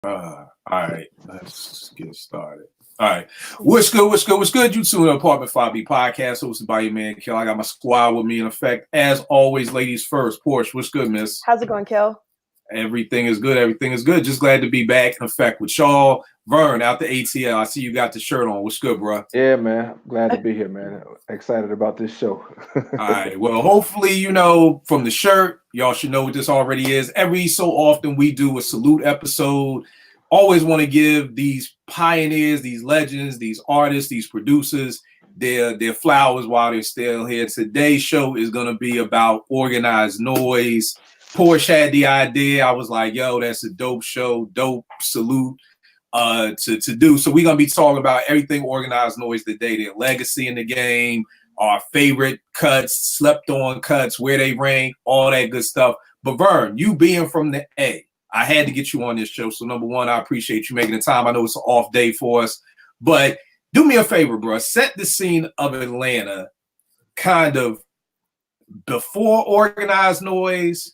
All right, let's get started. All right, what's good? What's good? What's good? You two in the Apartment 5B podcast hosted by your man Kill. I got my squad with me in effect. As always, ladies first. Porsche, what's good, miss? How's it going, Kill? Everything is good. Everything is good. Just glad to be back in effect with y'all. Vern out the ATL. I see you got the shirt on. What's good, bro? Yeah, man. Glad to be here, man. Excited about this show. All right. Well, hopefully, from the shirt, y'all should know what this already is. Every so often, we do a salute episode. Always want to give these pioneers, these legends, these artists, these producers their flowers while they're still here. Today's show is going to be about Organized Noize. Porsche had the idea. I was like, yo, that's a dope show, dope salute to do. So we're going to be talking about everything Organized Noize today, their legacy in the game, our favorite cuts, slept on cuts, where they rank, all that good stuff. But Vern, you being from the A, I had to get you on this show. So number one, I appreciate you making the time. I know it's an off day for us, but do me a favor, bro. Set the scene of Atlanta kind of before Organized Noize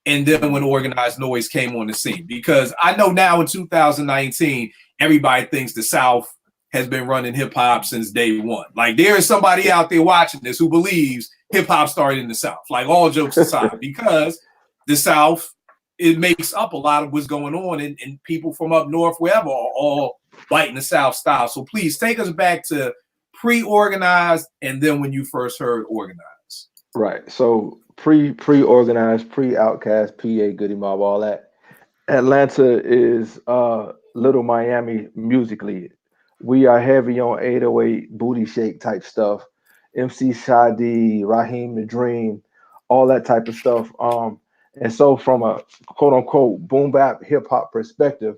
and then when Organized Noize came on the scene. Because I know now in 2019, everybody thinks the South has been running hip hop since day one. Like there is somebody out there watching this who believes hip hop started in the South. Like all jokes aside, because the South, it makes up a lot of what's going on, and people from up north, wherever, are all biting the South style. So please take us back to pre-organized and then when you first heard organized. Right. So pre-organized, pre-outcast, PA, Goody Mob, all that. Atlanta is little Miami musically. We are heavy on 808 booty shake type stuff. MC Shadi, Raheem the Dream, all that type of stuff. And so from a quote unquote boom bap hip hop perspective,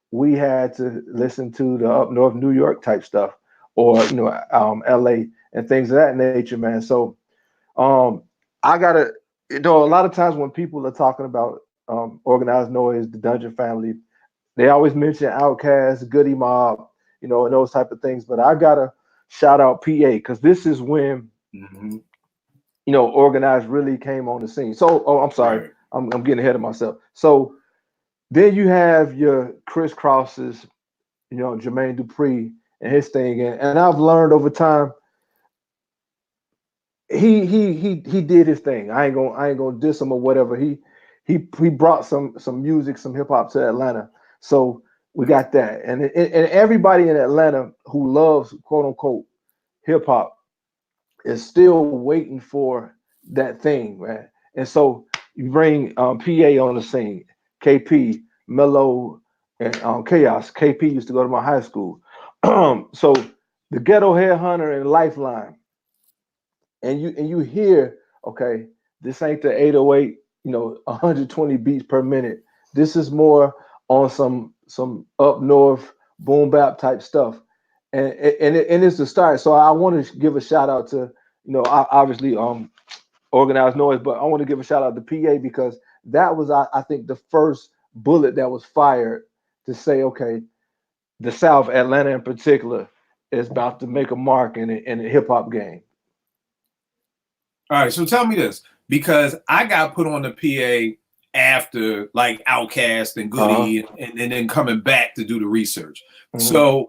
we had to listen to the up north New York type stuff, or LA and things of that nature, man. So I gotta, a lot of times when people are talking about Organized Noize, the Dungeon Family, they always mention Outkast, Goody Mob, and those type of things. But I gotta shout out PA, because this is when Organized really came on the scene. So, I'm sorry, Right. I'm getting ahead of myself. So then you have your Chris Crosses, Jermaine Dupri and his thing, and I've learned over time he did his thing. I ain't gonna diss him or whatever. He brought some music, some hip hop to Atlanta. So we got that, and everybody in Atlanta who loves quote unquote hip hop is still waiting for that thing, man. And so you bring PA on the scene, KP, Mello, and Chaos. KP used to go to my high school. So the Ghetto Headhunter and Lifeline, and you hear, okay, this ain't the 808, 120 beats per minute. This is more on some up north boom bap type stuff, and it's the start. So I want to give a shout out to obviously Organized Noize, but I want to give a shout out to PA, because that was I think the first bullet that was fired to say, okay, the South, Atlanta in particular, is about to make a mark in the hip hop game. All right, so tell me this, because I got put on the PA after like Outkast and Goody, and then coming back to do the research. So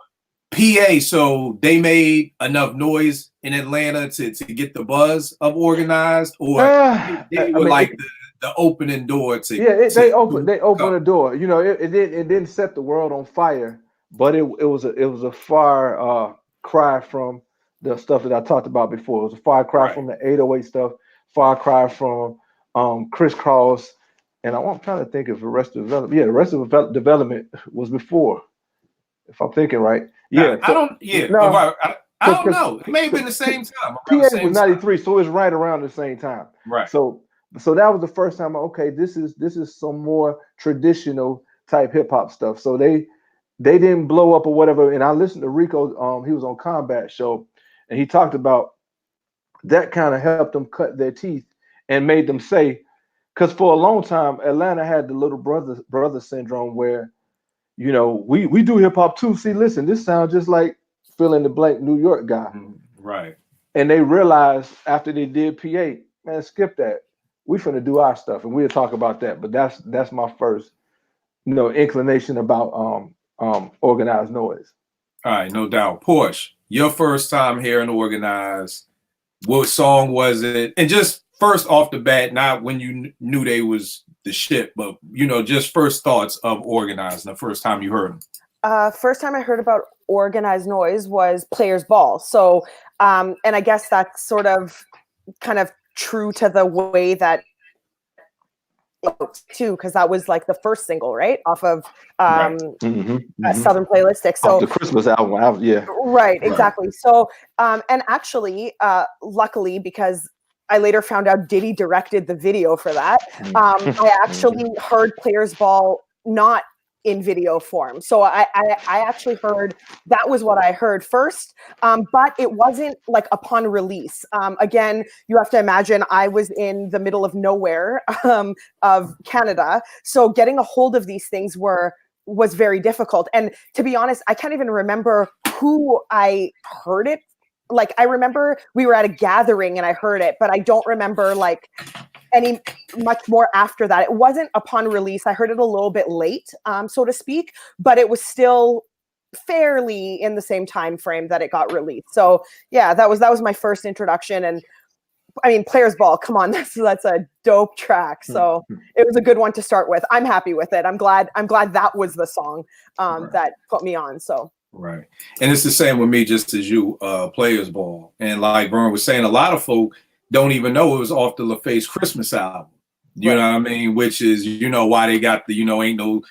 PA, so they made enough noise in Atlanta to get the buzz of Organized, or they were the opening door to they opened the door. It didn't set the world on fire, but it was a far cry from the stuff that I talked about before. It was a far cry from the 808 stuff, far cry from Crisscross, and I'm trying to think if Arrested Development. Yeah, Arrested Development was before, if I'm thinking right. Yeah, I don't. Yeah, no, I don't know. It may have been the same time. PA was 93, so it's right around the same time. Right. So that was the first time. Okay, this is some more traditional type hip hop stuff. So they didn't blow up or whatever. And I listened to Rico. He was on Combat Show, and he talked about that kind of helped them cut their teeth and made them say, because for a long time Atlanta had the little brother syndrome where, we do hip hop too. See, listen, this sounds just like fill in the blank New York guy. Right. And they realized after they did PA, man, skip that. We finna do our stuff, and we'll talk about that. But that's my first, inclination about organized noise. All right, no doubt. Porsche, your first time hearing Organized, what song was it? And just first off the bat, not when you knew they was the shit, but just first thoughts of Organized the first time you heard them. First time I heard about Organized Noize was Players Ball. So, and I guess that's sort of kind of true to the way that too, because that was like the first single, right, off of Southern Playlistic. So off the Christmas album, yeah. Right, exactly. So, and actually, luckily, because I later found out Diddy directed the video for that, I actually heard Players Ball not in video form. So I actually heard, that was what I heard first, but it wasn't like upon release. Again, you have to imagine I was in the middle of nowhere of Canada. So getting a hold of these things was very difficult. And to be honest, I can't even remember who I heard it. Like, I remember we were at a gathering and I heard it, but I don't remember like any much more after that. It wasn't upon release. I heard it a little bit late, so to speak, but it was still fairly in the same time frame that it got released. So yeah, that was my first introduction. And I mean, Players Ball, come on, that's a dope track. So it was a good one to start with. I'm happy with it. I'm glad that was the song that put me on. So. Right. And it's the same with me, just as you, Players Ball. And like Vern was saying, a lot of folk don't even know it was off the LaFace Christmas album. You know what I mean? Which is, why they got the, ain't no,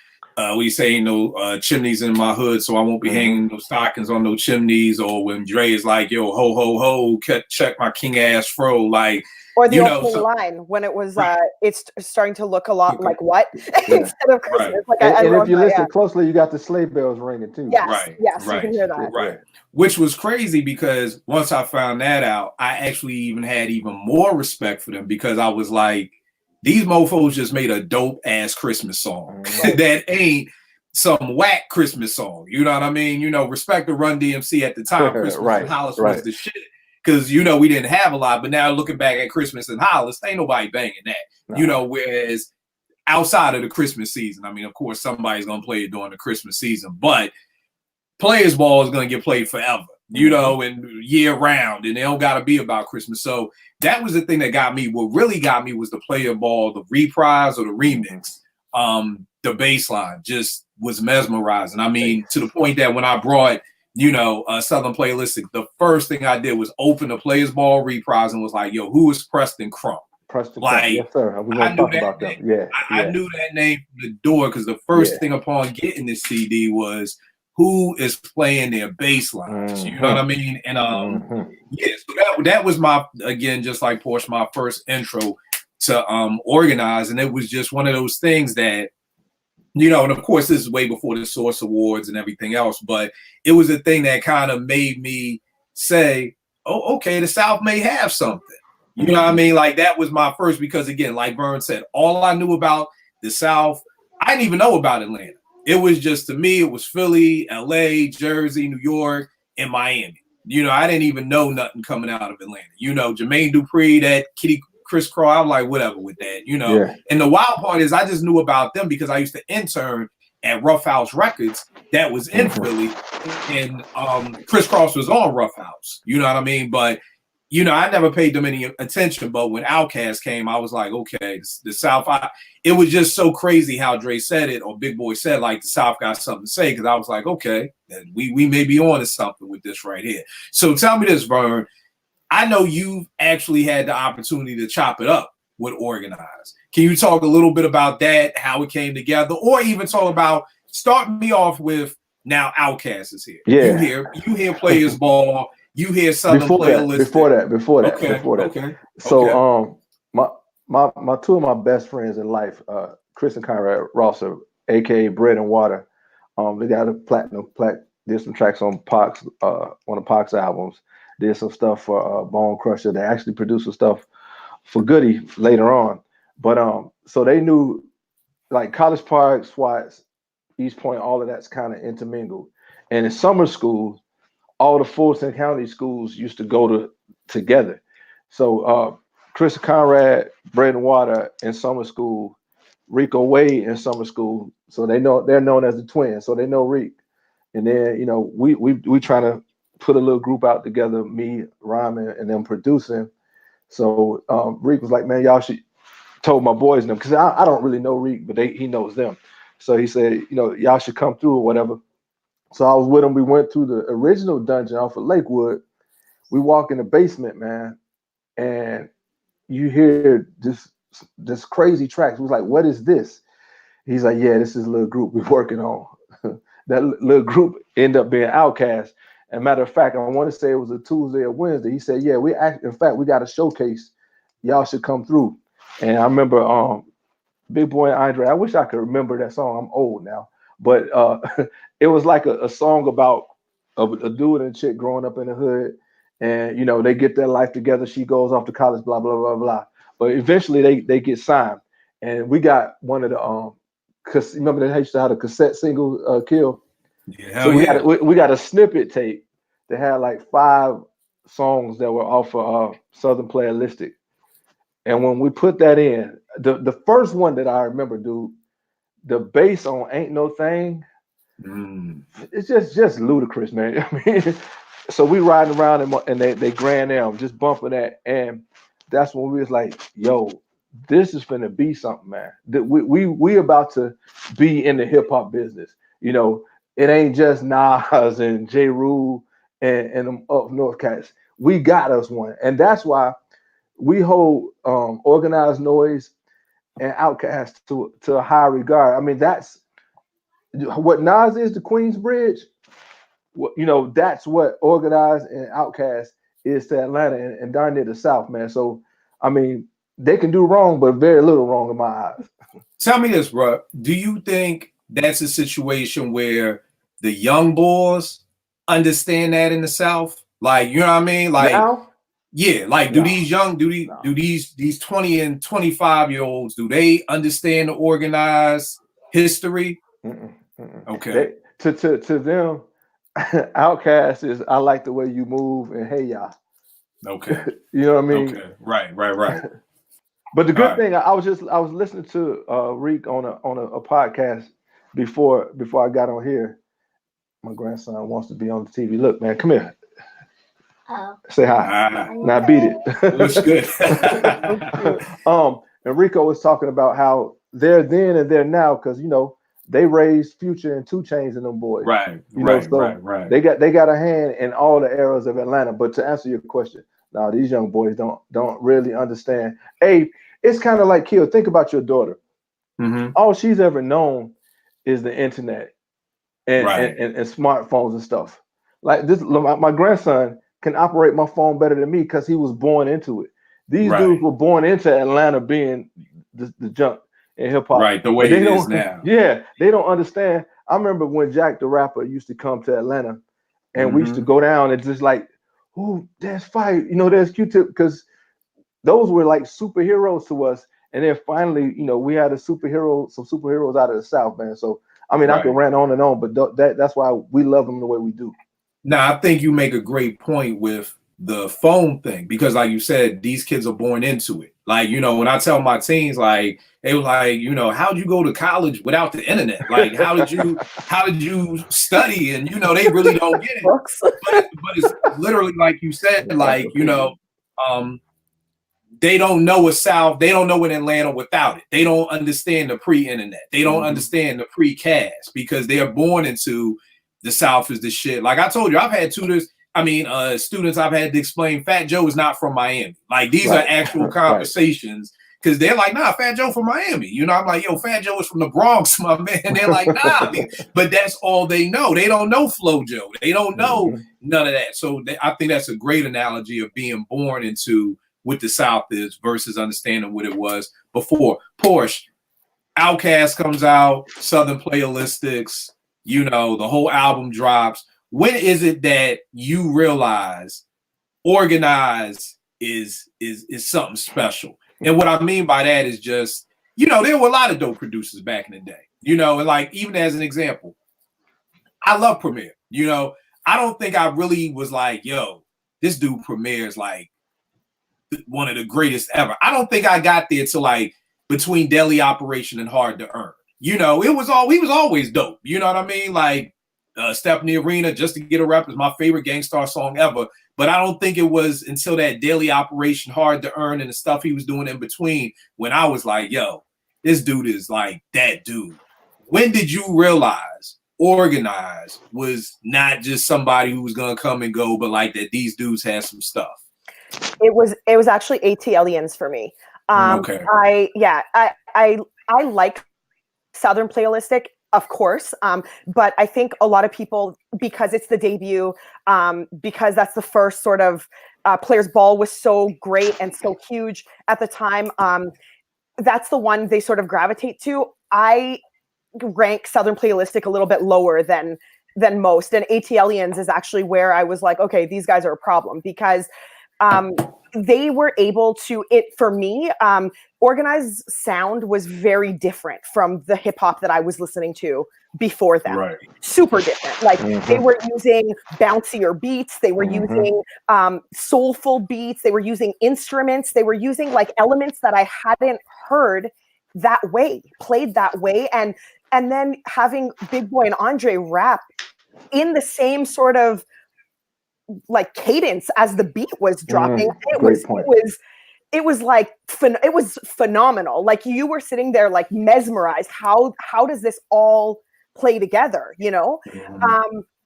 ain't no chimneys in my hood, so I won't be hanging no stockings on no chimneys. Or when Dre is like, yo, ho, ho, ho, check my king ass fro. Like, or the opening line when it was, it's starting to look a lot like what instead of Christmas. Right. Like, and if you listen closely, you got the sleigh bells ringing too. Yes, yes, you can hear that. Right. Which was crazy because once I found that out, I actually even had even more respect for them, because I was like, these mofos just made a dope ass Christmas song that ain't some whack Christmas song. You know what I mean? Respect to Run DMC at the time. Christmas in Hollis was the shit. Because, we didn't have a lot, but now looking back at Christmas in Hollis, ain't nobody banging that. No. Whereas outside of the Christmas season, I mean, of course, somebody's going to play it during the Christmas season, but Players Ball is going to get played forever, and year round, and they don't got to be about Christmas. So that was the thing that got me. What really got me was the Player Ball, the reprise or the remix. The bass line just was mesmerizing. I mean, to the point that when I brought Southern Playlistic, the first thing I did was open the Players Ball reprise and was like, yo, who is Preston Crump? Preston Crump, yes, sir. We're going to talk about that. Yeah. I knew that name from the door, because the first thing upon getting this CD was who is playing their bass lines. You know what I mean? And so that was my, again, just like Porsche, my first intro to Organize. And it was just one of those things that, and of course, this is way before the Source Awards and everything else, but it was a thing that kind of made me say, oh, okay, the South may have something. You know what I mean? Like, that was my first, because again, like Vern said, all I knew about the South, I didn't even know about Atlanta. It was just, to me, it was Philly, LA, Jersey, New York, and Miami. I didn't even know nothing coming out of Atlanta. Jermaine Dupri, that Kitty Chris Crow, I'm like, whatever with that, And the wild part is I just knew about them because I used to intern at Rough House Records that was in Philly, and Chris Cross was on Rough House. You know what I mean? But, I never paid them any attention. But when Outkast came, I was like, okay, the South, it was just so crazy how Dre said it, or Big Boy said, like, the South got something to say, because I was like, okay, we may be on to something with this right here. So tell me this, Vern. I know you've actually had the opportunity to chop it up with Organize. Can you talk a little bit about that, how it came together, or even talk about, start me off with, now Outkast is here. Yeah. You hear Players Ball, you hear Southern Playlistic. Before that. Okay. So my two of my best friends in life, Chris and Conrad Rosser, aka Bread and Water, they got a platinum plaque, did some tracks on Pac's, one of Pac's albums. Did some stuff for Bone Crusher. They actually produced some stuff for Goody later on. But so they knew, like, College Park, SWATs, East Point, all of that's kind of intermingled. And in summer school, all the Fulton County schools used to go together. So Chris Conrad, Bread and Water in summer school, Rico Wade in summer school, so they're known as the twins, so they know Reek. And then we trying to put a little group out together, me, Rhyme, and them producing. So Reek was like, man, y'all should told my boys and them because I don't really know Reek, but he knows them. So he said, y'all should come through or whatever. So I was with him. We went through the original dungeon off of Lakewood. We walk in the basement, man, and you hear this crazy tracks. We was like, what is this? He's like, yeah, this is a little group we're working on. That little group ended up being Outkast. And matter of fact, I want to say it was a Tuesday or Wednesday. He said, yeah, in fact, we got a showcase. Y'all should come through. And I remember Big Boy and Andre. I wish I could remember that song. I'm old now. But it was like a song about a dude and a chick growing up in the hood. And, they get their life together. She goes off to college, blah, blah, blah, blah. But eventually they get signed. And we got one of the remember they used to have a cassette single kill. Yeah, so we got a snippet tape that had like 5 songs that were off of Southern Playalistic. And when we put that in, the first one that I remember, dude, the bass on Ain't No Thing, it's just ludicrous, man. I mean, so we riding around and they Grand Am just bumping that, and that's when we was like, yo, this is finna be something, man. That we about to be in the hip hop business. It ain't just Nas and J. Rule and them up north cats. We got us one, and that's why we hold Organized Noize and Outkast to a high regard. I mean, that's what Nas is to Queensbridge. That's what Organized and Outkast is to Atlanta and darn near the South, man. So, I mean, they can do wrong, but very little wrong in my eyes. Tell me this, bro. Do you think that's a situation where the young boys understand that in the South? Like, you know what I mean? Like, now? Yeah, like do these 20 and 25-year-olds, do they understand the organized history? Okay. To them, Outkast is I like the way you move and hey y'all. Okay. You know what I mean? Okay. Right. But the good thing, I was listening to Reek on a podcast before I got on here. My grandson wants to be on the TV. Look, man, come here. Oh. Say hi. Now beat it. Looks good. And Rico was talking about how they're then and they're now because they raised Future and 2 Chainz and them boys. Right. Right. They got a hand in all the eras of Atlanta. But to answer your question, now these young boys don't really understand. Hey, it's kind of like Kill. Think about your daughter. Mm-hmm. All she's ever known is the internet and smartphones and stuff. Like this, my grandson can operate my phone better than me because he was born into it. These dudes were born into Atlanta being the junk in hip hop. Right, the way it is now. Yeah, they don't understand. I remember when Jack the Rapper used to come to Atlanta and we used to go down and just like, oh, there's Fight, there's Q-Tip, because those were like superheroes to us. And then finally, we had some superheroes out of the South, man. So, I mean, I could rant on and on, but that's why we love them the way we do. Now, I think you make a great point with the phone thing because, like you said, these kids are born into it. Like, when I tell my teens, like, they were like, how'd you go to college without the internet? Like, how did you study? And, they really don't get it. But it's literally like you said, like, they don't know a South. They don't know an Atlanta without it. They don't understand the pre-internet. They don't understand the pre-cast because they are born into the South is the shit. Like I told you, I've had students I've had to explain Fat Joe is not from Miami. Like these are actual conversations because they're like, nah, Fat Joe from Miami. I'm like, yo, Fat Joe is from the Bronx, my man. And they're like, nah, but that's all they know. They don't know Flo Joe. They don't know none of that. So I think that's a great analogy of being born into what the South is versus understanding what it was before. Porsche, Outkast comes out, Southern Playalistics, the whole album drops. When is it that you realize Organized is something special? And what I mean by that is just, there were a lot of dope producers back in the day, and like, even as an example, I love Premier. I don't think I really was like, yo, this dude Premier is like one of the greatest ever. I don't think I got there till like between Daily Operation and Hard to Earn. You know, he was always dope. You know what I mean? Like Step in the Arena, Just to Get a Rep is my favorite Gangstar song ever. But I don't think it was until that Daily Operation, Hard to Earn, and the stuff he was doing in between when I was like, yo, this dude is like that dude. When did you realize Organize was not just somebody who was gonna come and go, but like that these dudes had some stuff? It was actually ATLians for me. Okay. I like Southern Playalistic, of course, but I think a lot of people, because it's the debut, because that's the first sort of Players Ball was so great and so huge at the time. That's the one they sort of gravitate to. I rank Southern Playalistic a little bit lower than most, and ATLians is actually where I was like, okay, these guys are a problem, because they were able to, for me, Organized sound was very different from the hip hop that I was listening to before them. Right. Super different. Like they were using bouncier beats, they were using soulful beats, they were using instruments, they were using like elements that I hadn't heard that way, played that way, and then having Big Boy and Andre rap in the same sort of like cadence as the beat was dropping. It was like it was phenomenal. Like you were sitting there like mesmerized. How does this all play together, you know?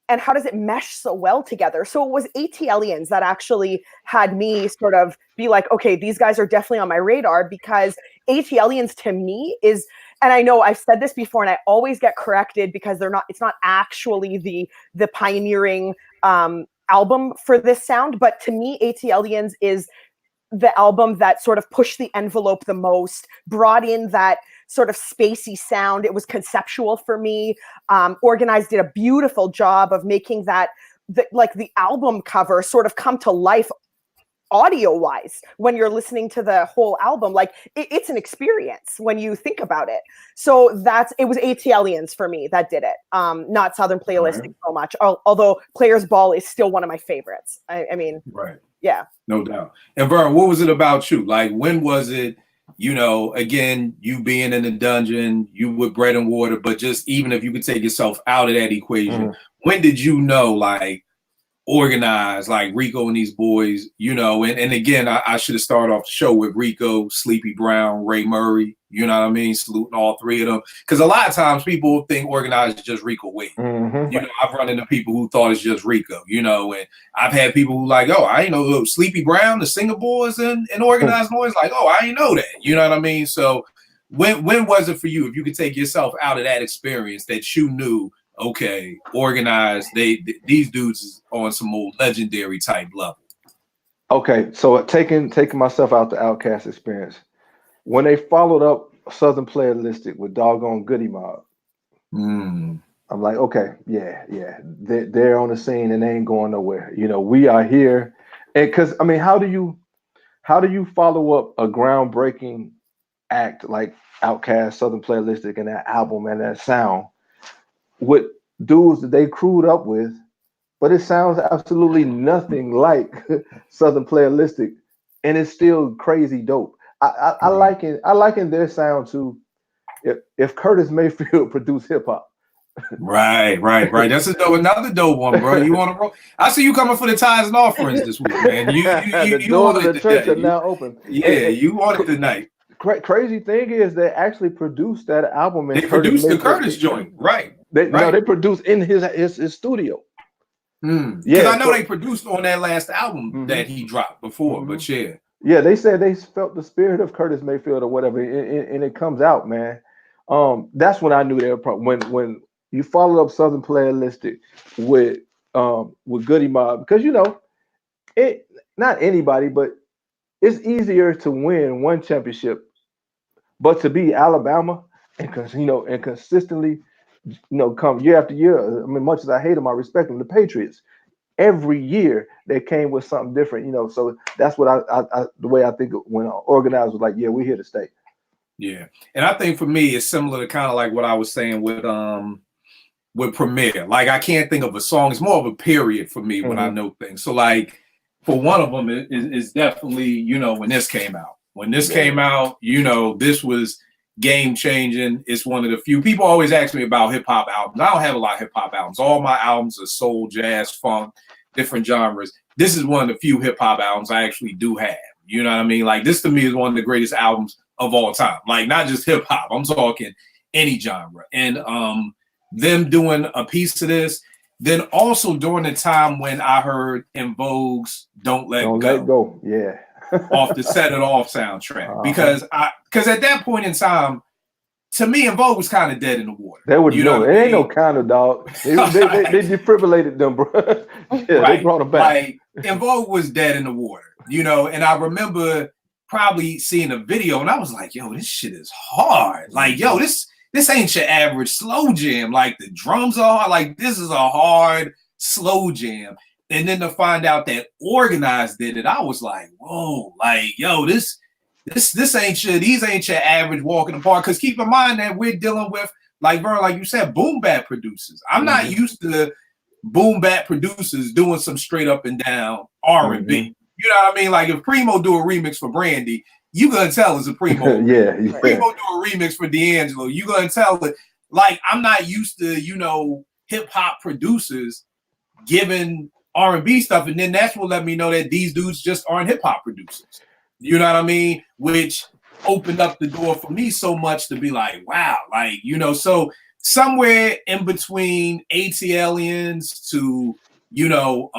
And how does it mesh so well together? So it was ATLians that actually had me sort of be like, okay, these guys are definitely on my radar, because ATLians to me is, and I know I've said this before and I always get corrected because it's not actually the pioneering album for this sound, but to me, ATLians is the album that sort of pushed the envelope the most, brought in that sort of spacey sound. It was conceptual for me. Organized did a beautiful job of making the album cover sort of come to life audio wise when you're listening to the whole album. Like it's an experience when you think about it. So it was ATLians for me that did it, not Southern Playalistic so much, although Players Ball is still one of my favorites. I mean, right. Yeah. No doubt. And Vern, what was it about you? Like, when was it, you know, again, you being in the dungeon, you with bread and water, but just even if you could take yourself out of that equation, when did you know, like, Organized, like Rico and these boys, you know, and again, I should have started off the show with Rico, Sleepy Brown, Ray Murray, you know what I mean? Saluting all three of them. Because a lot of times people think Organized is just Rico Wade. You know, I've run into people who thought it's just Rico, you know, and I've had people who like, oh, I ain't know Sleepy Brown, the Singer Boys, and Organized Noise, like, oh, I ain't know that. You know what I mean? So when was it for you, if you could take yourself out of that experience, that you knew, okay, Organized, these dudes is on some old legendary type level? Okay, so taking myself out the Outkast experience, when they followed up Southern Playalistic with Doggone Goody Mob, I'm like, okay, yeah, they're on the scene and they ain't going nowhere. You know, we are here, and because I mean, how do you follow up a groundbreaking act like Outkast, Southern Playalistic, and that album and that sound with dudes that they crewed up with, but it sounds absolutely nothing like Southern Playalistic, and it's still crazy dope. I liken their sound to if Curtis Mayfield produced hip hop. Right. That's another dope one, bro. You want to roll? I see you coming for the tithes and offerings this week, man. The doors of the church are now open. Yeah, you want it tonight. Crazy thing is, they actually produced that album. They produced the Curtis joint, right? No, they produced in his studio. Because I know they produced on that last album that he dropped before, but yeah, they said they felt the spirit of Curtis Mayfield or whatever, and it comes out, man. That's when I knew they were when you followed up Southern Playalistic with Goody Mob, because you know it. Not anybody, but it's easier to win one championship, but to be Alabama and consistently, come year after year. I mean, much as I hate them, I respect them. The Patriots, every year they came with something different, So that's what I the way I think when Organized was like, yeah, we're here to stay. Yeah, and I think for me it's similar to kind of like what I was saying with Premier. Like, I can't think of a song. It's more of a period for me when I know things. So like, for one of them, is definitely, when this came out. When this came out, you know, this was game changing. It's one of the few people always ask me about hip hop albums. I don't have a lot of hip hop albums. All my albums are soul, jazz, funk, different genres. This is one of the few hip hop albums I actually do have. You know what I mean? Like, this to me is one of the greatest albums of all time. Like, not just hip hop. I'm talking any genre. And them doing a piece of this. Then also during the time when I heard En Vogue's Don't Let Go. Yeah. Off the Set It Off soundtrack. Because at that point in time, to me, En Vogue was kind of dead in the water. They would, you know, it ain't no kind of dog. They defibrillated them, bro. Yeah, right. They brought them back. Like, En Vogue was dead in the water, you know, and I remember probably seeing a video and I was like, yo, this shit is hard. Like, yo, this ain't your average slow jam. Like, the drums are hard. Like, this is a hard slow jam. And then to find out that Organized did it, I was like, whoa, like, yo, this ain't these ain't your average walk in the park. Because keep in mind that we're dealing with, like Vern, like you said, boom bap producers. I'm not used to boom bap producers doing some straight up and down R&B. You know what I mean? Like, if Primo do a remix for Brandy, you gonna tell it's a Primo. Yeah. Primo do a remix for D'Angelo, you gonna tell it. Like, I'm not used to, you know, hip hop producers giving R&B stuff, and then that's what let me know that these dudes just aren't hip hop producers. You know what I mean? Which opened up the door for me so much to be like, wow, like, you know, so somewhere in between ATLians to, you know,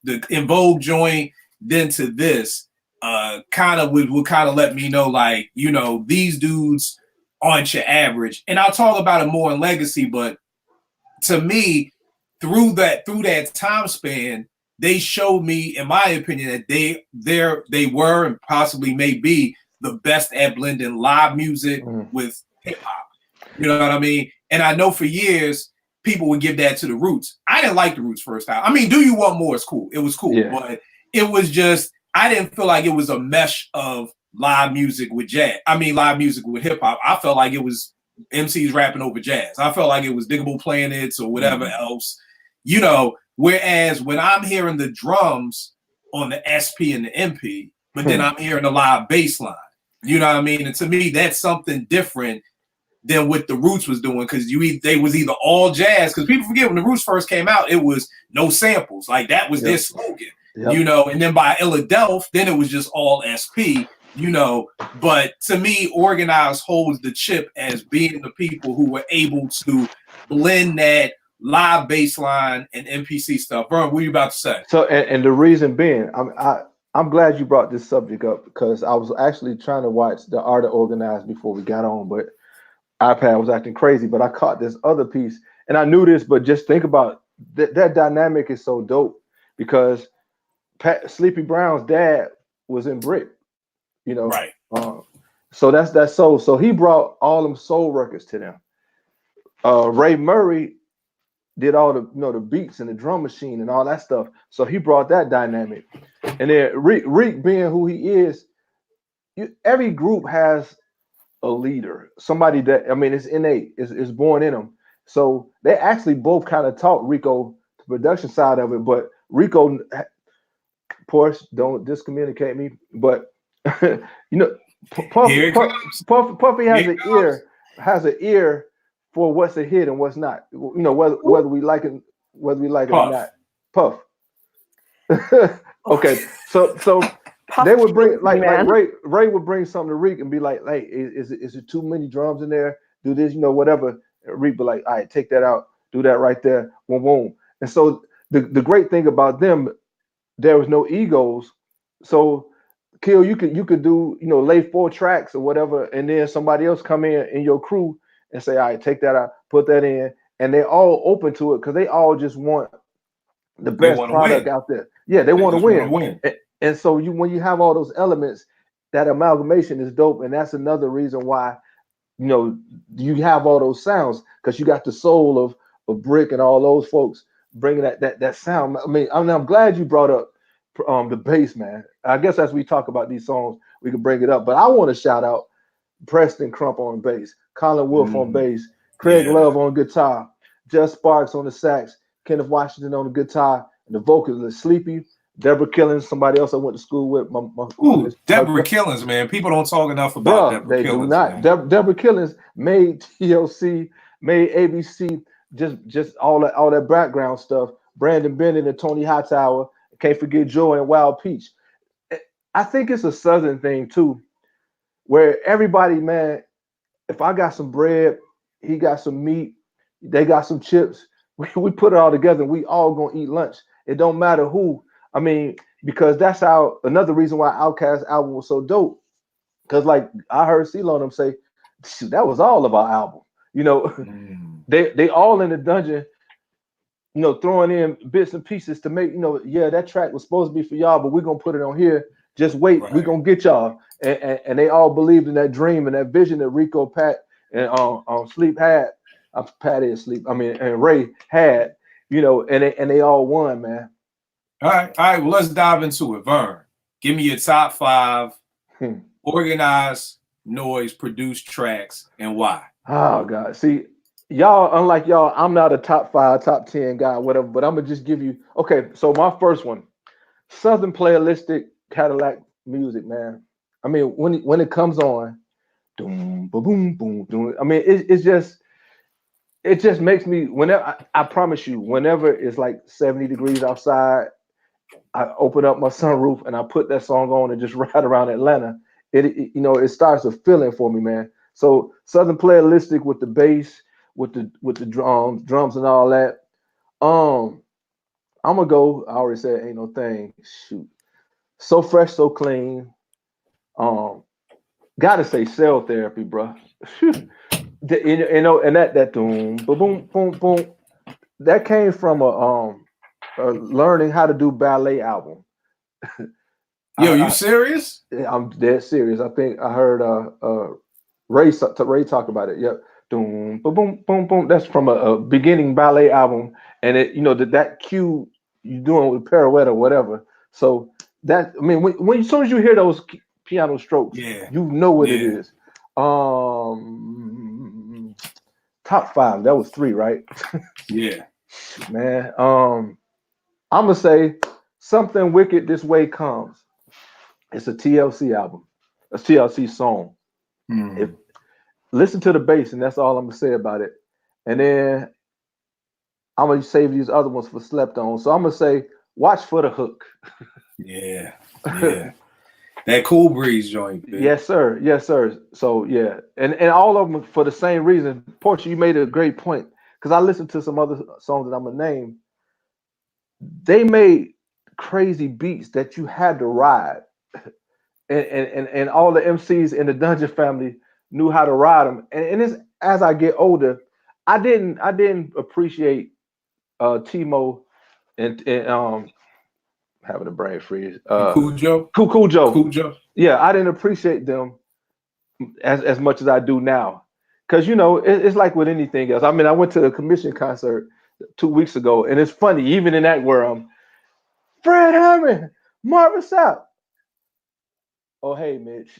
the En Vogue joint, then to this, kind of would kind of let me know, like, you know, these dudes aren't your average. And I'll talk about it more in Legacy, but to me, through that time span, they showed me, in my opinion, that they were and possibly may be the best at blending live music with hip hop. You know what I mean? And I know for years people would give that to the Roots. I didn't like the Roots first time. I mean, Do You Want More is cool. It was cool, but it was just, I didn't feel like it was a mesh of live music with jazz. I mean, live music with hip hop. I felt like it was MCs rapping over jazz. I felt like it was Diggable Planets or whatever else, you know. Whereas when I'm hearing the drums on the SP and the MP, but then I'm hearing the live bass line, you know what I mean? And to me, that's something different than what the Roots was doing, because they was either all jazz, because people forget when the Roots first came out, it was no samples. Like, that was their slogan, you know, and then by Illadelph, then it was just all SP, you know. But to me, Organized holds the chip as being the people who were able to blend that live bass line and MPC stuff. Vern, what are you about to say? So, and the reason being, I'm glad you brought this subject up, because I was actually trying to watch The Art of Organized before we got on, but iPad was acting crazy. But I caught this other piece, and I knew this, but just think about that dynamic is so dope, because Sleepy Brown's dad was in Brick, you know, right? So that's soul. So he brought all them soul records to them. Ray Murray did all the, you know, the beats and the drum machine and all that stuff. So he brought that dynamic. And then Reek being who he is, every group has a leader, somebody that, I mean, it's innate, it's born in them. So they actually both kind of taught Rico the production side of it, but Rico, Porsche, don't discommunicate me, but you know, Puffy has an ear for what's a hit and what's not. You know, whether we like it or not. Puff. Okay, so Puff, they would bring like Ray would bring something to Reek and be like, hey, is it too many drums in there? Do this, you know, whatever. Reek be like, all right, take that out, do that right there, boom, boom. And so the great thing about them, there was no egos. So Kill, you could do, you know, lay 4 tracks or whatever, and then somebody else come in your crew and say, all right, take that out, put that in, and they're all open to it because they all just want the best product out there. Yeah, they want to win. And so when you have all those elements, that amalgamation is dope, and that's another reason why, you know, you have all those sounds, because you got the soul of Brick and all those folks bringing that sound. I mean, I'm glad you brought up the bass, man. I guess as we talk about these songs, we can bring it up, but I want to shout out Preston Crump on bass, Colin Wolf on bass, Craig Love on guitar, Just Sparks on the sax, Kenneth Washington on the guitar, and the vocals are Sleepy, Deborah Killings, somebody else I went to school with. Ooh, Deborah Killings, man. People don't talk enough about Deborah Killings. They do not. Deborah Killings made TLC, made ABC, just all that background stuff. Brandon Bennett and Tony Hightower. Can't forget Joy and Wild Peach. I think it's a Southern thing too, where everybody, man, if I got some bread, he got some meat, they got some chips, we put it all together and we all gonna eat lunch. It don't matter who. I mean, because that's how another reason why Outkast album was so dope. Because like I heard CeeLo and them say, that was all of our album. You know, they all in the dungeon, you know, throwing in bits and pieces to make, you know, yeah, that track was supposed to be for y'all, but we're gonna put it on here. Just wait, we're gonna get y'all. And they all believed in that dream and that vision that Rico, Pat, and Sleep had. Pat is Sleep. I mean, and Ray had, you know, and they all won, man. All right. Well, let's dive into it. Vern, give me your top 5 organized, Noize produced tracks and why. Oh God, see, y'all, unlike y'all, I'm not a top 5, top 10 guy, whatever. But I'm gonna just give you. Okay, so my first one, Southern playalistic Cadillac music, man. I mean, when it comes on, boom, boom, boom, boom. I mean, it just makes me. Whenever I promise you, whenever it's like 70 degrees outside, I open up my sunroof and I put that song on and just ride around Atlanta. It you know, it starts a feeling for me, man. So Southern playalistic with the bass, with the drums and all that. I'm gonna go. I already said ain't no thing. Shoot, So Fresh, So Clean. Gotta say Cell Therapy, bro. You know, and that boom, boom, boom, boom. That came from a learning how to do ballet album. Yo, you serious? I'm dead serious. I think I heard Ray talk about it. Yep. Boom, boom, boom, boom, boom. That's from a beginning ballet album, and it, you know, that cue you doing with pirouette or whatever. So that, I mean, when as soon as you hear those piano strokes, you know what it is. Top 5. That was 3, right? Yeah. Man. I'm gonna say Something Wicked This Way Comes. It's a TLC album, a TLC song. Listen to the bass, and that's all I'm gonna say about it. And then I'm gonna save these other ones for slept on. So I'm gonna say watch for the hook. Yeah. That Cool Breeze joint. Man. Yes, sir. So yeah, and all of them for the same reason. Portia, you made a great point, because I listened to some other songs that I'm gonna name. They made crazy beats that you had to ride, and all the MCs in the Dungeon family knew how to ride them. And it's, as I get older, I didn't appreciate Timo and having a brain freeze. Cujo. Yeah, I didn't appreciate them as much as I do now, because you know it's like with anything else. I mean, I went to a Commission concert 2 weeks ago, and it's funny, even in that where Fred Hammond, Marvin Sapp. Oh, hey, Mitch.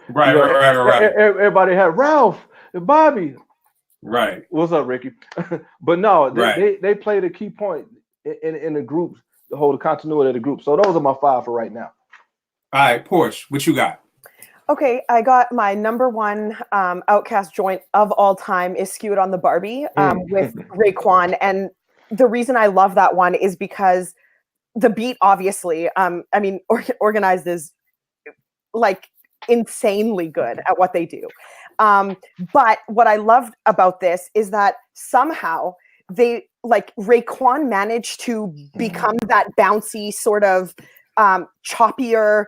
Right. Everybody had Ralph and Bobby. Right. What's up, Ricky? But no, they played a key point in the groups to hold the continuity of the group. So those are my 5 for right now. All right, Porsche, what you got? Okay, I got my number 1 Outkast joint of all time is Skew It on the Barbie with Raekwon. And the reason I love that one is because the beat, obviously, I mean, Organized is like insanely good at what they do. But what I loved about this is that somehow they, like, Raekwon managed to become that bouncy sort of choppier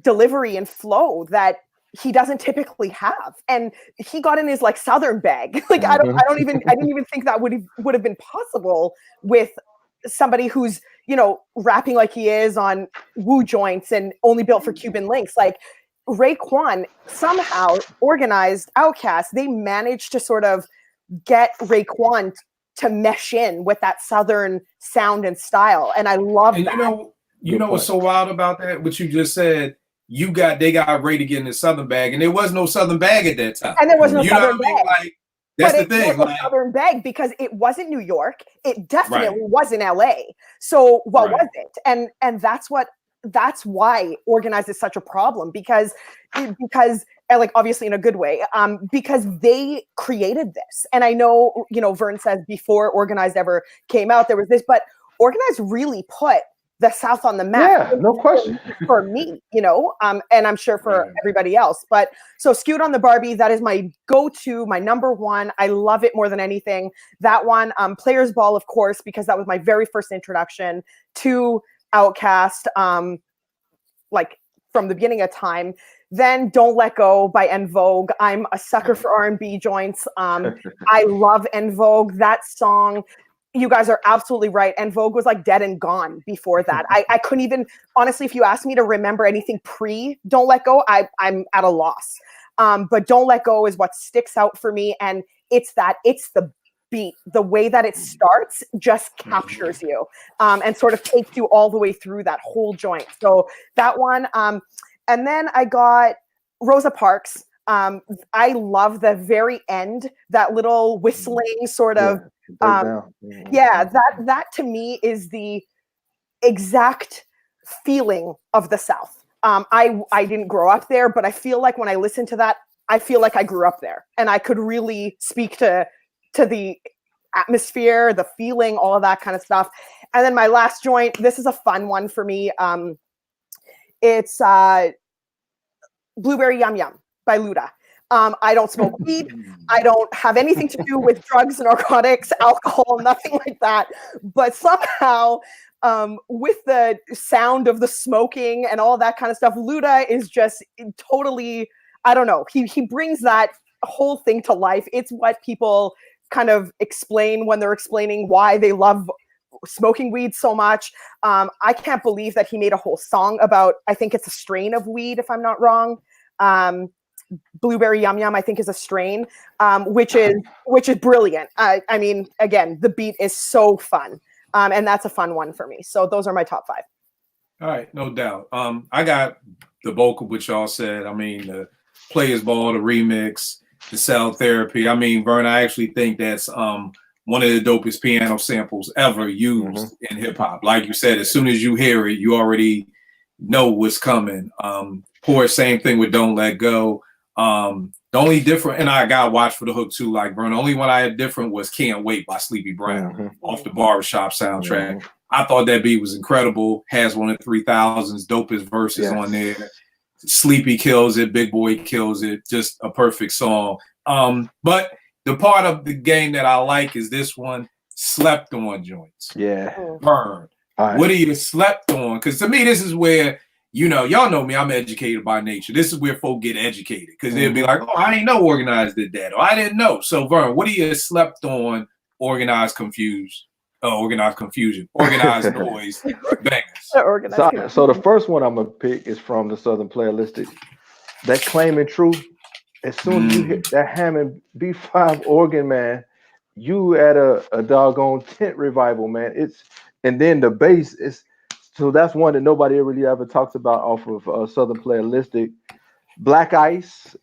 delivery and flow that he doesn't typically have, and he got in his like Southern bag. Like I didn't even think that would have been possible with somebody who's, you know, rapping like he is on Woo joints and Only Built for Cuban Links. Like Raekwon somehow Organized, Outkast, they managed to sort of get Raekwon to mesh in with that Southern sound and style, and I love that. You know what's so wild about that? What you just said. They got Ray to get in the Southern bag, and there was no Southern bag at that time. And there was no Southern bag. Like That's but the it thing. was a Like, Southern beg because it wasn't New York. It definitely Right. wasn't LA. So what Right. was it? And that's why organized is such a problem because and like obviously in a good way, because they created this. And I know, Vern says before organized ever came out, there was this, but organized really put the South on the map. Yeah, no question. For me, and I'm sure for Right. everybody else. But so Skewed on the Barbie, that is my go-to, my number one. I love it more than anything. That one, Players Ball, of course, because that was my very first introduction to Outkast, like from the beginning of time. Then Don't Let Go by En Vogue. I'm a sucker for R&B joints. I love En Vogue. That song, you guys are absolutely right. En Vogue was like dead and gone before that. I couldn't even, honestly, if you asked me to remember anything pre Don't Let Go, I'm at a loss. But Don't Let Go is what sticks out for me. And it's the beat, the way that it starts just captures you, and sort of takes you all the way through that whole joint. So that one, and then I got Rosa Parks. I love the very end, that little whistling sort of, that to me is the exact feeling of the South. I didn't grow up there, but I feel like when I listen to that, I feel like I grew up there, and I could really speak to the atmosphere, the feeling, all of that kind of stuff. And then my last joint, this is a fun one for me. It's Blueberry Yum Yum by Luda. I don't smoke weed. I don't have anything to do with drugs, narcotics, alcohol, nothing like that. But somehow, with the sound of the smoking and all that kind of stuff, Luda is just totally, I don't know. He brings that whole thing to life. It's what people kind of explain when they're explaining why they love smoking weed so much. I can't believe that he made a whole song about, I think it's a strain of weed, if I'm not wrong. Blueberry Yum Yum, I think, is a strain, which is brilliant. I mean, again, the beat is so fun, and that's a fun one for me. So those are my top 5. All right, no doubt. I got the vocal, which y'all said. I mean, the Players Ball, the remix, the Cell Therapy. I mean, Vern, I actually think that's one of the dopest piano samples ever used in hip hop. Like you said, as soon as you hear it, you already know what's coming. Poor, same thing with Don't Let Go. The only different, and I got watched for the hook too, like Vern. The only one I had different was Can't Wait by Sleepy Brown off the Barbershop soundtrack. I thought that beat was incredible. Has one of 3000's dopest verses on there. Sleepy kills it, Big Boy kills it. Just a perfect song. But the part of the game that I like is this one, slept on joints. Vern. What are you slept on? Because to me, this is where, y'all know me, I'm educated by nature. This is where folk get educated. Because they'll be like, oh, I ain't know Organized did that. Or I didn't know. So Vern, what are you slept on Organized Confusion, Organized Noize, bangers? So the first one I'm gonna pick is from the Southern Playalistic. That Claiming Truth. As soon as you hit that Hammond B5 organ, man, you at a doggone tent revival, man. And then the bass is, so that's one that nobody really ever talks about off of Southern Playalistic. Black Ice,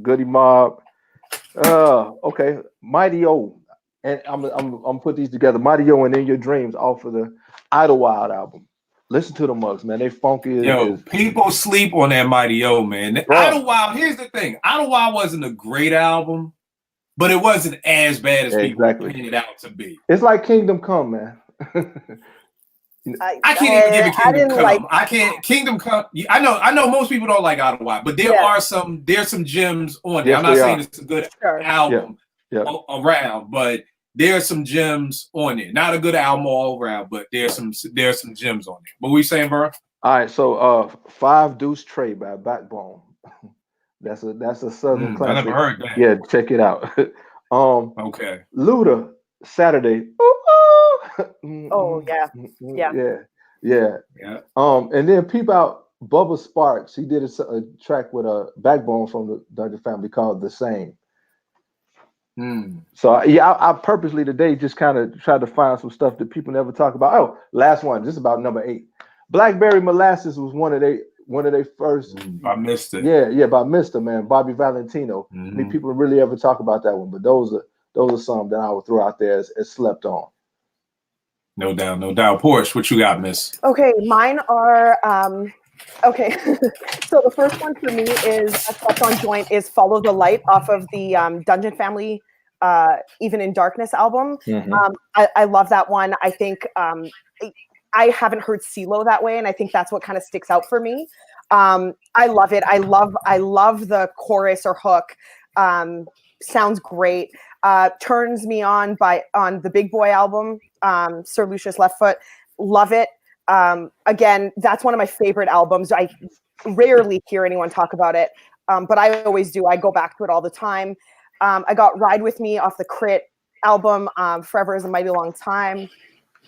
Goody Mob. Okay, Mighty O. And I'm put these together. Mighty O and In Your Dreams off of the Idlewild album. Listen to the mugs, man. They funky. People sleep on that Mighty O, man. Idlewild, here's the thing. Idlewild wasn't a great album, but it wasn't as bad as people painted it out to be. It's like Kingdom Come, man. I can't even give it Kingdom Come. I can't Kingdom Come. I know most people don't like Idlewild, but there's some gems on there. I'm not saying it's a good album around, but there's some gems on there. Not a good album all around, but there's some gems on there. What were you saying, bro? All right, so 5 Deuce Trey by Backbone. That's a Southern classic. I never heard that. Yeah, check it out. Okay. Luda, Saturday. Oh yeah. And then peep out Bubba Sparks. He did a track with a Backbone from the Dr. Family called The Same. So I purposely today just kind of tried to find some stuff that people never talk about. Oh, last one, just about number 8. Blackberry Molasses was one of one of their first. I missed it. Yeah, by Mr. Man, Bobby Valentino. I mean, people really ever talk about that one, but those are some that I would throw out there as slept on. No doubt, no doubt. Porsche, what you got, miss? Okay, mine are okay. So the first one for me is a slept on joint is Follow the Light off of the Dungeon Family Even in Darkness album. I love that one. I think I haven't heard CeeLo that way, and I think that's what kind of sticks out for me. I love it. I love the chorus or hook. Sounds great. Turns Me On on the Big Boy album, Sir Lucius Left Foot. Love it. Again, that's one of my favorite albums. I rarely hear anyone talk about it, but I always do. I go back to it all the time. I got Ride With Me off the Crit album, Forever Is a Mighty Long Time.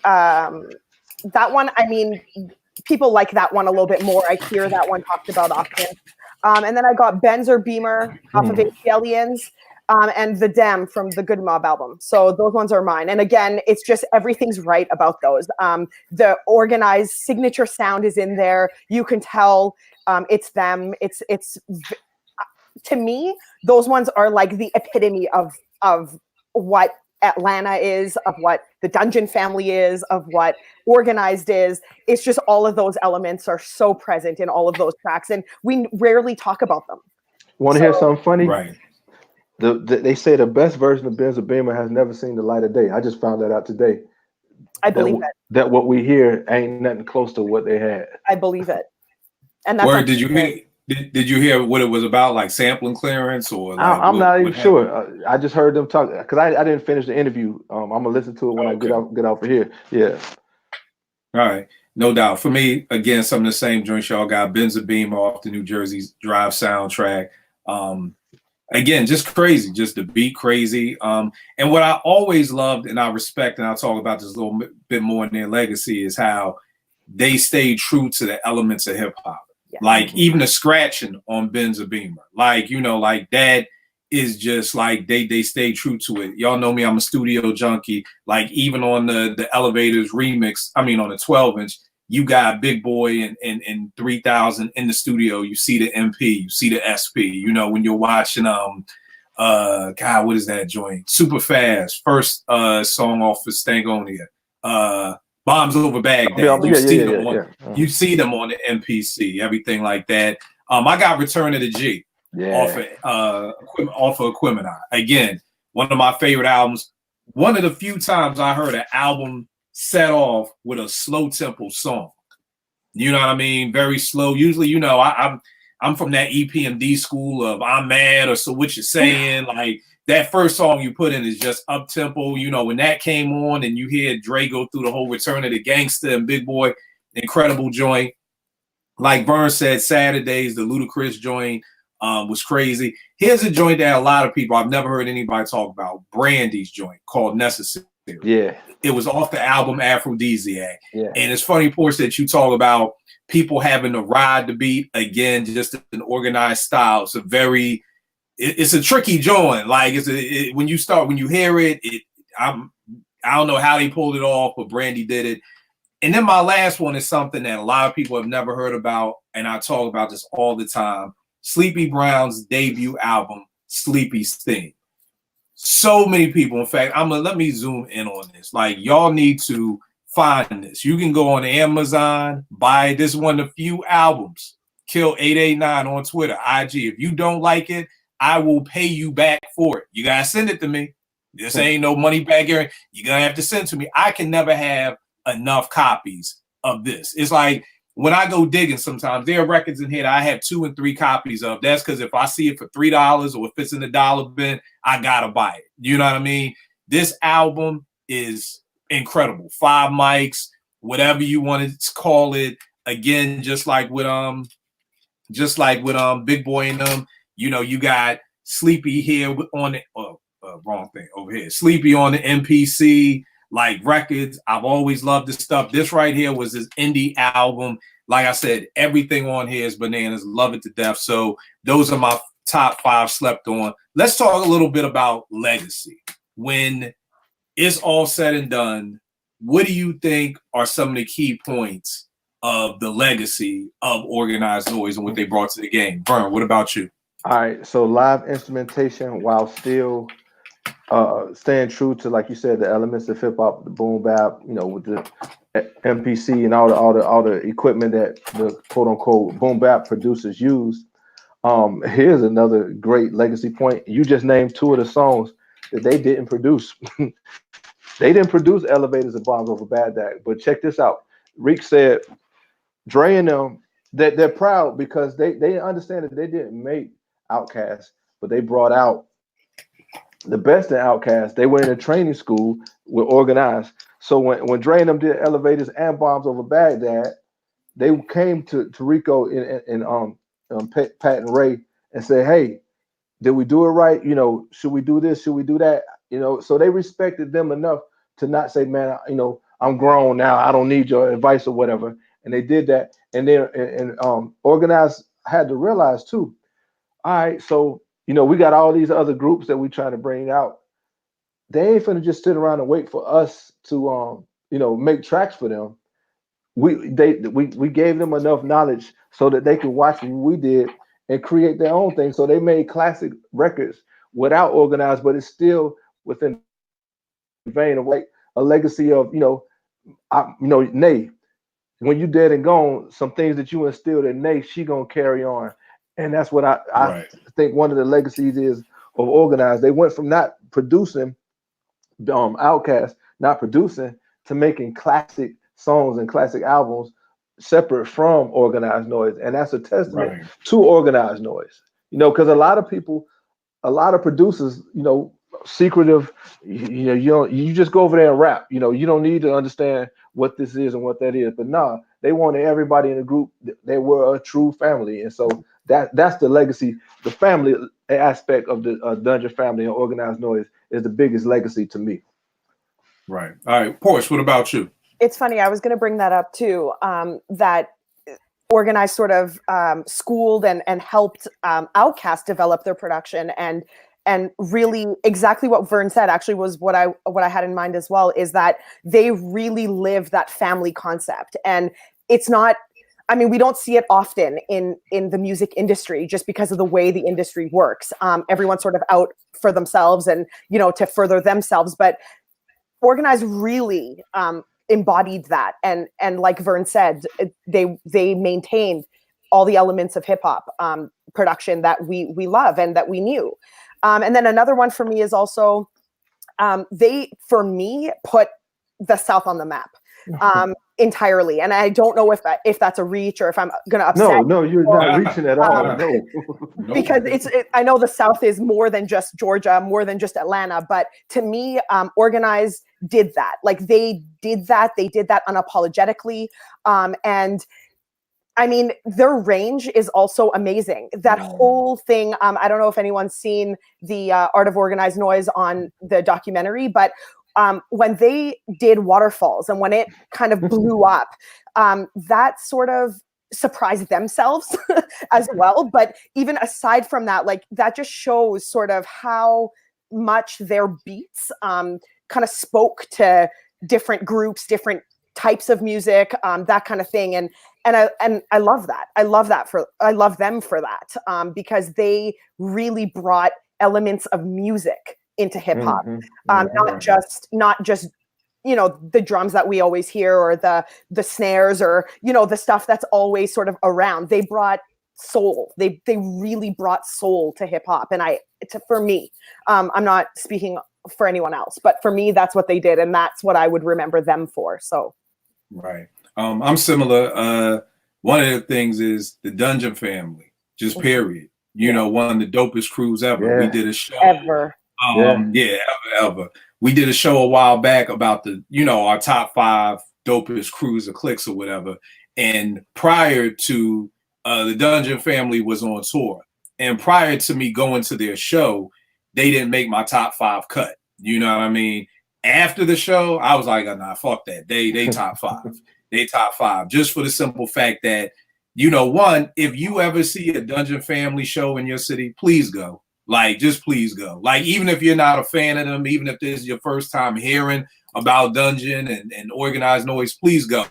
That one, I mean, people like that one a little bit more. I hear that one talked about often. And then I got Benz or Beamer off of Aliens, and The Dem from the Good Mob album. So those ones are mine. And again, it's just everything's right about those. The organized signature sound is in there. You can tell it's them. It's to me, those ones are like the epitome of what Atlanta is, of what the Dungeon Family is, of what organized is. It's just all of those elements are so present in all of those tracks, and we rarely talk about them. Want to hear something funny? Right. They say the best version of Benz or Beamer has never seen the light of day. I just found that out today. I believe it. That what we hear ain't nothing close to what they had. I believe it. And that's Word, did you hear what it was about, like sampling clearance or? Like, I'm not even sure. I just heard them talk because I didn't finish the interview. I'm gonna listen to it when I get out for here. Yeah. All right, no doubt. For me, again, some of the same joints y'all got. Benz or Beamer off the New Jersey Drive soundtrack. Again, just crazy, just the beat crazy. And what I always loved and I respect, and I'll talk about this a little bit more in their legacy, is how they stayed true to the elements of hip hop. Yeah. Like even the scratching on Benz or Beamer, like, you know, like that is just like they stay true to it. Y'all know me, I'm a studio junkie. Like even on the Elevators remix, I mean on the 12-inch, you got Big Boy and 3000 in the studio. You see the MP, you see the SP. You know, when you're watching God, what is that joint? Super Fast, first song off of Stankonia. Bombs Over Baghdad. You see them on the MPC, everything like that. I got Return of the G off of Equimini. Again, one of my favorite albums. One of the few times I heard an album set off with a slow tempo song. You know what I mean? Very slow. Usually, you know, I'm from that EPMD school of I'm mad or so what you're saying. Like that first song you put in is just up tempo. You know, when that came on and you hear Dre go through the whole Return of the Gangster and Big Boy, incredible joint. Like Vern said, Saturdays, the Ludacris joint was crazy. Here's a joint that a lot of people, I've never heard anybody talk about, Brandy's joint called Necessary. Yeah. It was off the album Aphrodisiac. Yeah. And it's funny, Porsche, that you talk about people having to ride the beat. Again, just an organized style. It's a tricky joint. Like when you hear it, I don't know how they pulled it off, but Brandy did it. And then my last one is something that a lot of people have never heard about, and I talk about this all the time. Sleepy Brown's debut album, Sleepy's Theme. So many people, in fact, let me zoom in on this. Like, y'all need to find this. You can go on Amazon, buy it. This is one of the few albums. Kill 889 on Twitter, IG. If you don't like it, I will pay you back for it. You gotta send it to me. This ain't no money back here. You're gonna have to send it to me. I can never have enough copies of this. It's like when I go digging sometimes, there are records in here that I have 2 and 3 copies of. That's because if I see it for $3 or if it's in the dollar bin, I gotta buy it. You know what I mean? This album is incredible. 5 mics, whatever you want to call it. Again, just like with Big Boy and them, you know, you got Sleepy here on the wrong thing over here. Sleepy on the MPC. Like records, I've always loved this stuff. This right here was his indie album. Like I said, everything on here is bananas. Love it to death. So those are my top 5 slept on. Let's talk a little bit about legacy. When it's all said and done, what do you think are some of the key points of the legacy of Organized Noise and what they brought to the game. Vern, what about you? All right, so live instrumentation while still staying true to, like you said, the elements of hip hop, the boom bap, with the MPC and all the equipment that the quote unquote boom bap producers use. Here's another great legacy point. You just named two of the songs that they didn't produce. They didn't produce Elevators and Bombs Over Baghdad, but check this out. Reek said, Dre and them, that they're proud because they understand that they didn't make Outkast, but they brought out the best in Outkast. They were in a training school with Organized. So when Dre and them did Elevators and Bombs Over Baghdad, they came to Rico and Pat and Ray and said, hey, did we do it right? Should we do this? Should we do that? So they respected them enough to not say, man, I'm grown now. I don't need your advice or whatever. And they did that. And then Organized had to realize too, all right, so, we got all these other groups that we trying to bring out. They ain't finna just sit around and wait for us to, make tracks for them. We gave them enough knowledge so that they could watch what we did and create their own thing. So they made classic records without Organized, but it's still within the vein of like a legacy of, Nay, when you dead and gone, some things that you instilled in Nay, she gonna carry on. And that's what I think one of the legacies is of Organized. They went from not producing Outkast, not producing, to making classic songs and classic albums separate from Organized Noise. And that's a testament to Organized Noise. Because a lot of people, a lot of producers, secretive, you just go over there and rap. You don't need to understand what this is and what that is. But nah, they wanted everybody in the group. They were a true family. And so that's the legacy. The family aspect of the Dungeon family and Organized Noise is the biggest legacy to me. Right. All right. Porsche, what about you? It's funny. I was going to bring that up too, that Organized sort of schooled and helped Outkast develop their production, and really exactly what Vern said actually was what I had in mind as well, is that they really live that family concept. And it's not, we don't see it often in the music industry just because of the way the industry works. Everyone's sort of out for themselves and, to further themselves, but Organized really embodied that. And like Vern said, they maintained all the elements of hip hop production that we love and that we knew. And then another one for me is also, they, for me, put the South on the map entirely. And I don't know if that's a reach or if I'm going to upset. No, you're not reaching at all. No. Because I know the South is more than just Georgia, more than just Atlanta. But to me, Organized did that. Like they did that unapologetically. And their range is also amazing. That whole thing, I don't know if anyone's seen the Art of Organized Noise on the documentary, but when they did Waterfalls and when it kind of blew up, that sort of surprised themselves as well. But even aside from that, like that just shows sort of how much their beats kind of spoke to different groups, different types of music, that kind of thing. And I love that. I love them for that, because they really brought elements of music into hip hop, not just the drums that we always hear or the snares or the stuff that's always sort of around. They brought soul. They really brought soul to hip hop. And for me, I'm not speaking for anyone else, but for me, that's what they did, and that's what I would remember them for. So. Right. I'm similar. One of the things is the Dungeon family, just period. One of the dopest crews ever. Yeah. We did a show. Ever. Ever. We did a show a while back about our top 5 dopest crews or cliques or whatever. And prior to the Dungeon family was on tour. And prior to me going to their show, they didn't make my top 5 cut. You know what I mean? After the show, I was like, oh, nah, fuck that. They top 5. They top 5. Just for the simple fact that, one, if you ever see a Dungeon family show in your city, please go. Like, just please go. Like, even if you're not a fan of them, even if this is your first time hearing about Dungeon and Organized Noise, please go.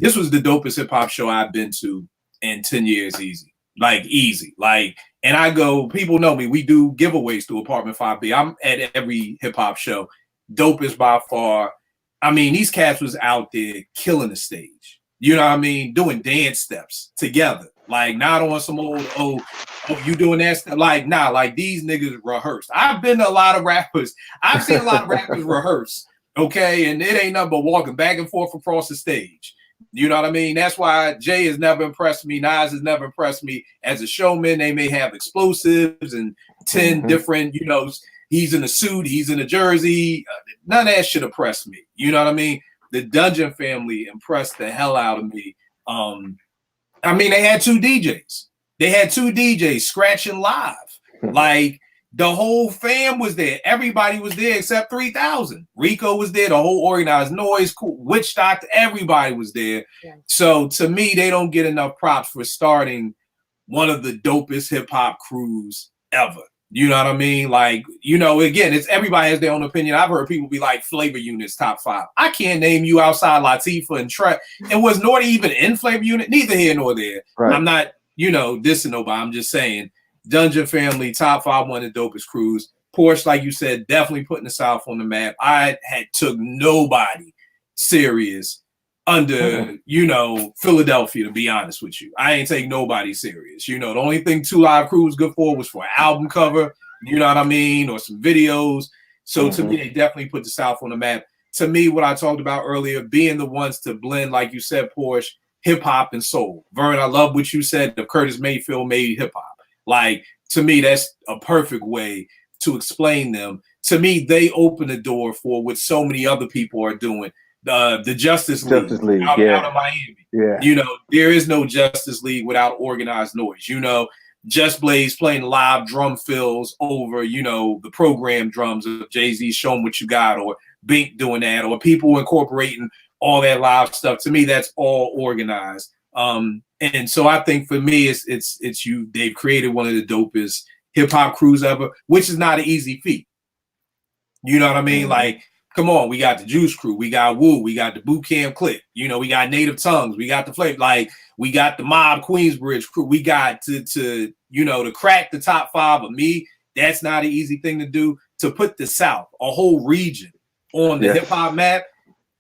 this was the dopest hip hop show I've been to in 10 years, easy. Like easy. Like, and I go, people know me, we do giveaways to Apartment 5B. I'm at every hip hop show. Dopest by far. I mean, these cats was out there killing the stage. You know what I mean? Doing dance steps together. Like, not on some old, oh, you doing that stuff? Like, nah, like these niggas rehearsed. I've been to a lot of rappers. I've seen a lot of rappers rehearse, okay? And it ain't nothing but walking back and forth across the stage. You know what I mean? That's why Jay has never impressed me. Nas has never impressed me. As a showman, they may have explosives and 10 different, you know, he's in a suit, he's in a jersey. None of that shit impressed me. You know what I mean? The Dungeon family impressed the hell out of me. I mean, they had 2 DJs. They had 2 DJs scratching live. Like, the whole fam was there. Everybody was there except 3,000. Rico was there. The whole organized Noize, Witch Doctor, everybody was there. Yeah. So, to me, they don't get enough props for starting one of the dopest hip-hop crews ever. You know what I mean? Like, you know, again, it's everybody has their own opinion. I've heard people be like Flavor Unit's top 5. I can't name you outside Latifah and Trey. And was Nordy even in Flavor Unit? Neither here nor there. Right. I'm not, you know, dissing nobody. I'm just saying Dungeon family, top 5, one of the dopest crews. Porsche, like you said, definitely putting the South on the map. I had took nobody serious under, you know, Philadelphia, to be honest with you. I ain't take nobody serious. You know, the only thing 2 Live Crew was good for was for an album cover, you know what I mean, or some videos. So to me, they definitely put the South on the map. To me, what I talked about earlier, being the ones to blend, like you said, Porsche, hip-hop and soul. Vern, I love what you said, the Curtis Mayfield made hip-hop. Like, to me, that's a perfect way to explain them. To me, they open the door for what so many other people are doing. The Justice League, out of Miami. Yeah. You know, there is no Justice League without organized noise. You know, Just Blaze playing live drum fills over, you know, the program drums of Jay-Z, Show 'Em What You Got, or Bink doing that, or people incorporating all that live stuff. To me, that's all organized. And so I think for me, it's you. They've created one of the dopest hip hop crews ever, which is not an easy feat. You know what I mean? Like, come on, we got the Juice Crew, we got Wu, we got the Boot Camp Clique, you know, we got Native Tongues, we got the Flavor, like we got the Mob Queensbridge crew. We got to you know, to crack the top 5 of me. That's not an easy thing to do. To put the South, a whole region, on the hip hop map.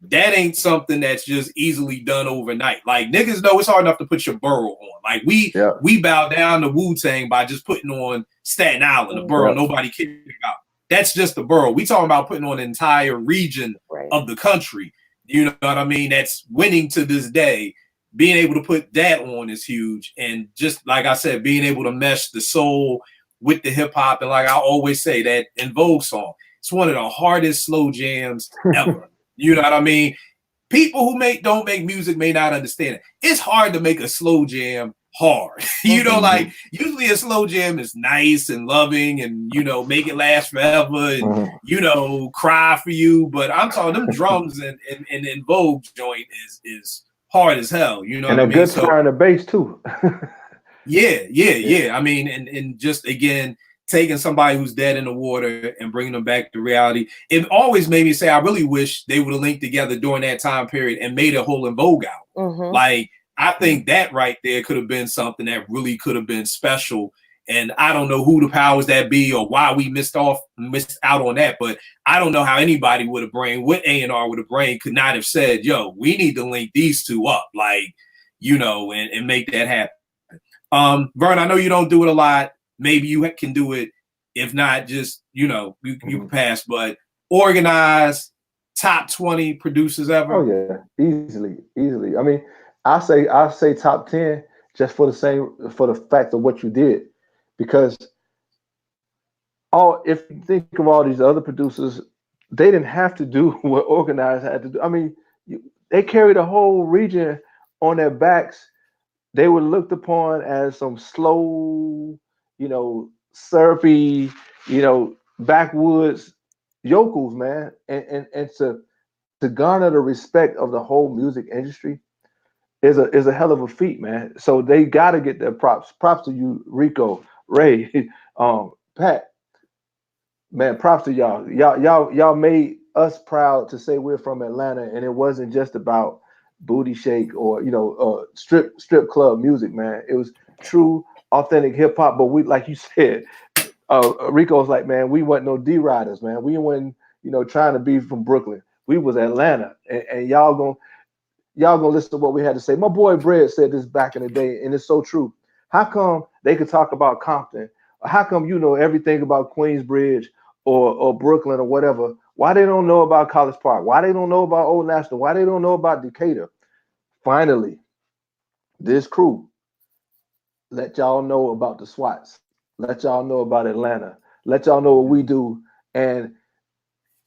That ain't something that's just easily done overnight. Like, niggas know it's hard enough to put your borough on. Like, we bow down to Wu-Tang by just putting on Staten Island, a borough nobody cares about. That's just the borough. We talking about putting on an entire region of the country. You know what I mean? That's winning to this day. Being able to put that on is huge. And just like I said, being able to mesh the soul with the hip hop. And like I always say, that In Vogue song, it's one of the hardest slow jams ever. You know what I mean? People who don't make music may not understand it. It's hard to make a slow jam hard. You know, like usually a slow jam is nice and loving and, you know, make it last forever and, you know, cry for you. But I'm talking them drums and In Vogue joint is hard as hell. You know and what I mean? And a good guitar and a bass too. Yeah. I mean, and just again, taking somebody who's dead in the water and bringing them back to reality. It always made me say, I really wish they would have linked together during that time period and made a whole In Vogue out. Like, I think that right there could have been something that really could have been special. And I don't know who the powers that be or why we missed out on that. But I don't know how anybody would have what A&R would have could not have said, yo, we need to link these two up, like, you know, and make that happen. Vern, I know you don't do it a lot. Maybe you can do it. If not, just, you know, you can pass. But organized top 20 producers ever. Oh yeah, easily. I mean, I say top 10 just for the fact of what you did, because if you think of all these other producers, they didn't have to do what Organized had to do. I mean, they carried a whole region on their backs. They were looked upon as some slow, you know, syrupy, you know, backwoods yokels, man. And to garner the respect of the whole music industry is a hell of a feat, man. So they got to get their props. Props to you, Rico, Ray, Pat. Man, props to y'all. Y'all made us proud to say we're from Atlanta, and it wasn't just about booty shake or strip club music, man. It was true, authentic hip hop. But we, like you said, Rico's like, man, we wasn't no D riders, man. We wasn't trying to be from Brooklyn. We was Atlanta, and y'all gonna listen to what we had to say. My boy Bread said this back in the day, and it's so true. How come they could talk about Compton? How come you know everything about Queensbridge or Brooklyn or whatever? Why they don't know about College Park? Why they don't know about Old National? Why they don't know about Decatur? Finally, this crew let y'all know about the SWATs. Let y'all know about Atlanta. Let y'all know what we do. And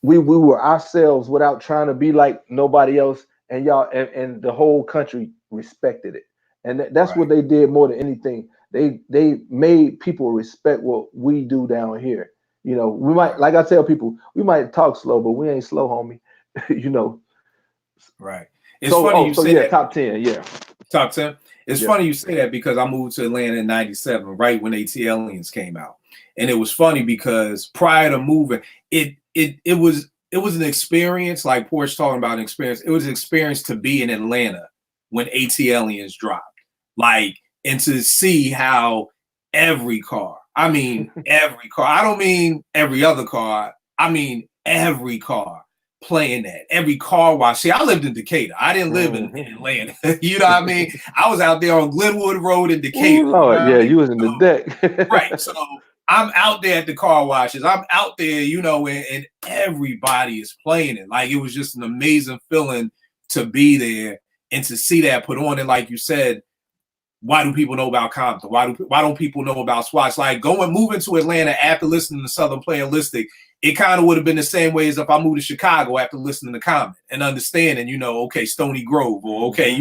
we were ourselves without trying to be like nobody else. And y'all and the whole country respected it. And that's Right. what they did more than anything. They made people respect what we do down here. We might, like I tell people, we might talk slow, but we ain't slow, homie. Right. It's funny you say yeah, that. top 10, yeah. Top 10. It's Yeah. funny you say that because I moved to Atlanta in '97, right when ATLians came out. And it was funny because prior to moving, it was an experience, like Porch talking about an experience. It was an experience to be in Atlanta when ATLians dropped. Like, and to see how every car, I mean every car, I don't mean every other car, I mean every car playing that. Every car wash. See, I lived in Decatur. I didn't live in Atlanta. You know what I mean? I was out there on Glenwood Road in Decatur. Ooh, Lord, you know yeah, I mean? you was in the deck. Right. So I'm out there at the car washes. I'm out there, and everybody is playing it. Like, it was just an amazing feeling to be there and to see that put on. And like you said, why do people know about Compton? Why don't people know about SWATs? Like, moving to Atlanta after listening to Southern Playalistic, it kind of would have been the same way as if I moved to Chicago after listening to Common and understanding, okay, Stony Grove, or okay,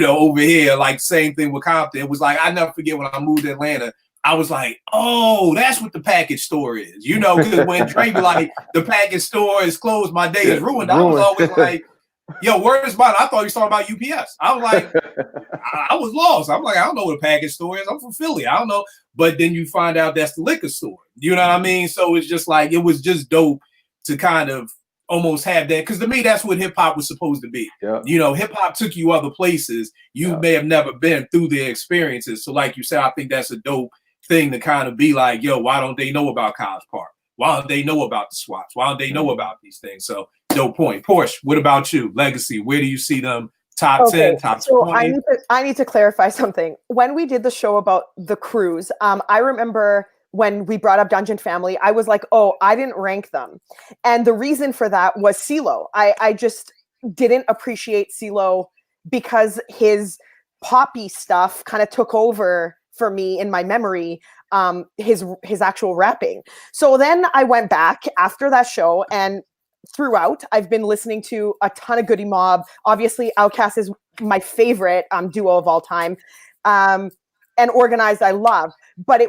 over here, like same thing with Compton. It was like, I never forget when I moved to Atlanta, I was like, oh, that's what the package store is, because when Dre be like, the package store is closed, my day is ruined. I was always like, yo, where's mine? I thought he was talking about UPS. I was like, I was lost. I'm like, I don't know what a package store is. I'm from Philly. I don't know. But then you find out that's the liquor store. You know what I mean? So it's just like, it was just dope to kind of almost have that. Because to me, that's what hip hop was supposed to be. Yeah. Hip hop took you other places you may have never been through their experiences. So like you said, I think that's a dope thing to kind of be like, yo, why don't they know about College Park? Why don't they know about the SWATs? Why don't they know about these things? So dope point. Porsche, what about you? Legacy, where do you see them? Top 10, top 20? I need to clarify something. When we did the show about the crews, I remember when we brought up Dungeon Family, I was like, oh, I didn't rank them. And the reason for that was CeeLo. I just didn't appreciate CeeLo because his poppy stuff kind of took over for me in my memory, his actual rapping. So then I went back after that show, and throughout, I've been listening to a ton of Goody Mob. Obviously, Outkast is my favorite duo of all time. And Organized, I love. But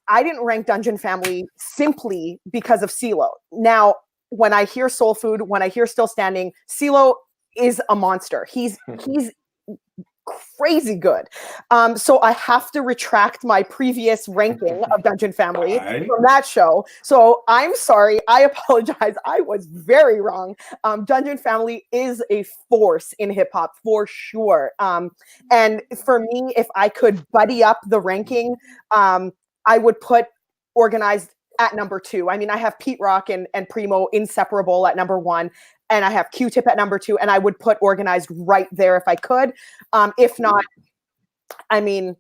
I didn't rank Dungeon Family simply because of CeeLo. Now, when I hear Soul Food, when I hear Still Standing, CeeLo is a monster. He's crazy good. So I have to retract my previous ranking of Dungeon Family from that show. So I'm sorry. I apologize. I was very wrong. Dungeon Family is a force in hip hop for sure. And for me, if I could buddy up the ranking, I would put Organized at number 2. I mean, I have Pete Rock and Primo inseparable at number 1. And I have Q-Tip at number 2, and I would put Organized right there if I could. If not, I mean,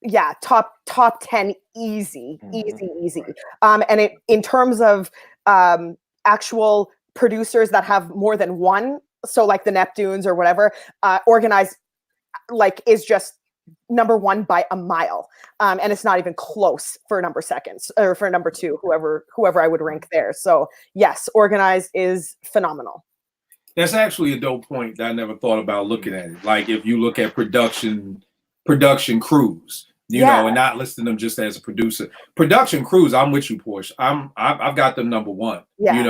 yeah, top 10, easy. And in terms of actual producers that have more than one, so like the Neptunes or whatever, Organized is just number 1 by a mile, and it's not even close for number 2, whoever I would rank there. So yes, Organized is phenomenal. That's actually a dope point that I never thought about looking at it. Like, if you look at production crews, and not listing them just as a producer. Production crews, I'm with you, Porsche. I've got them number 1. Yeah.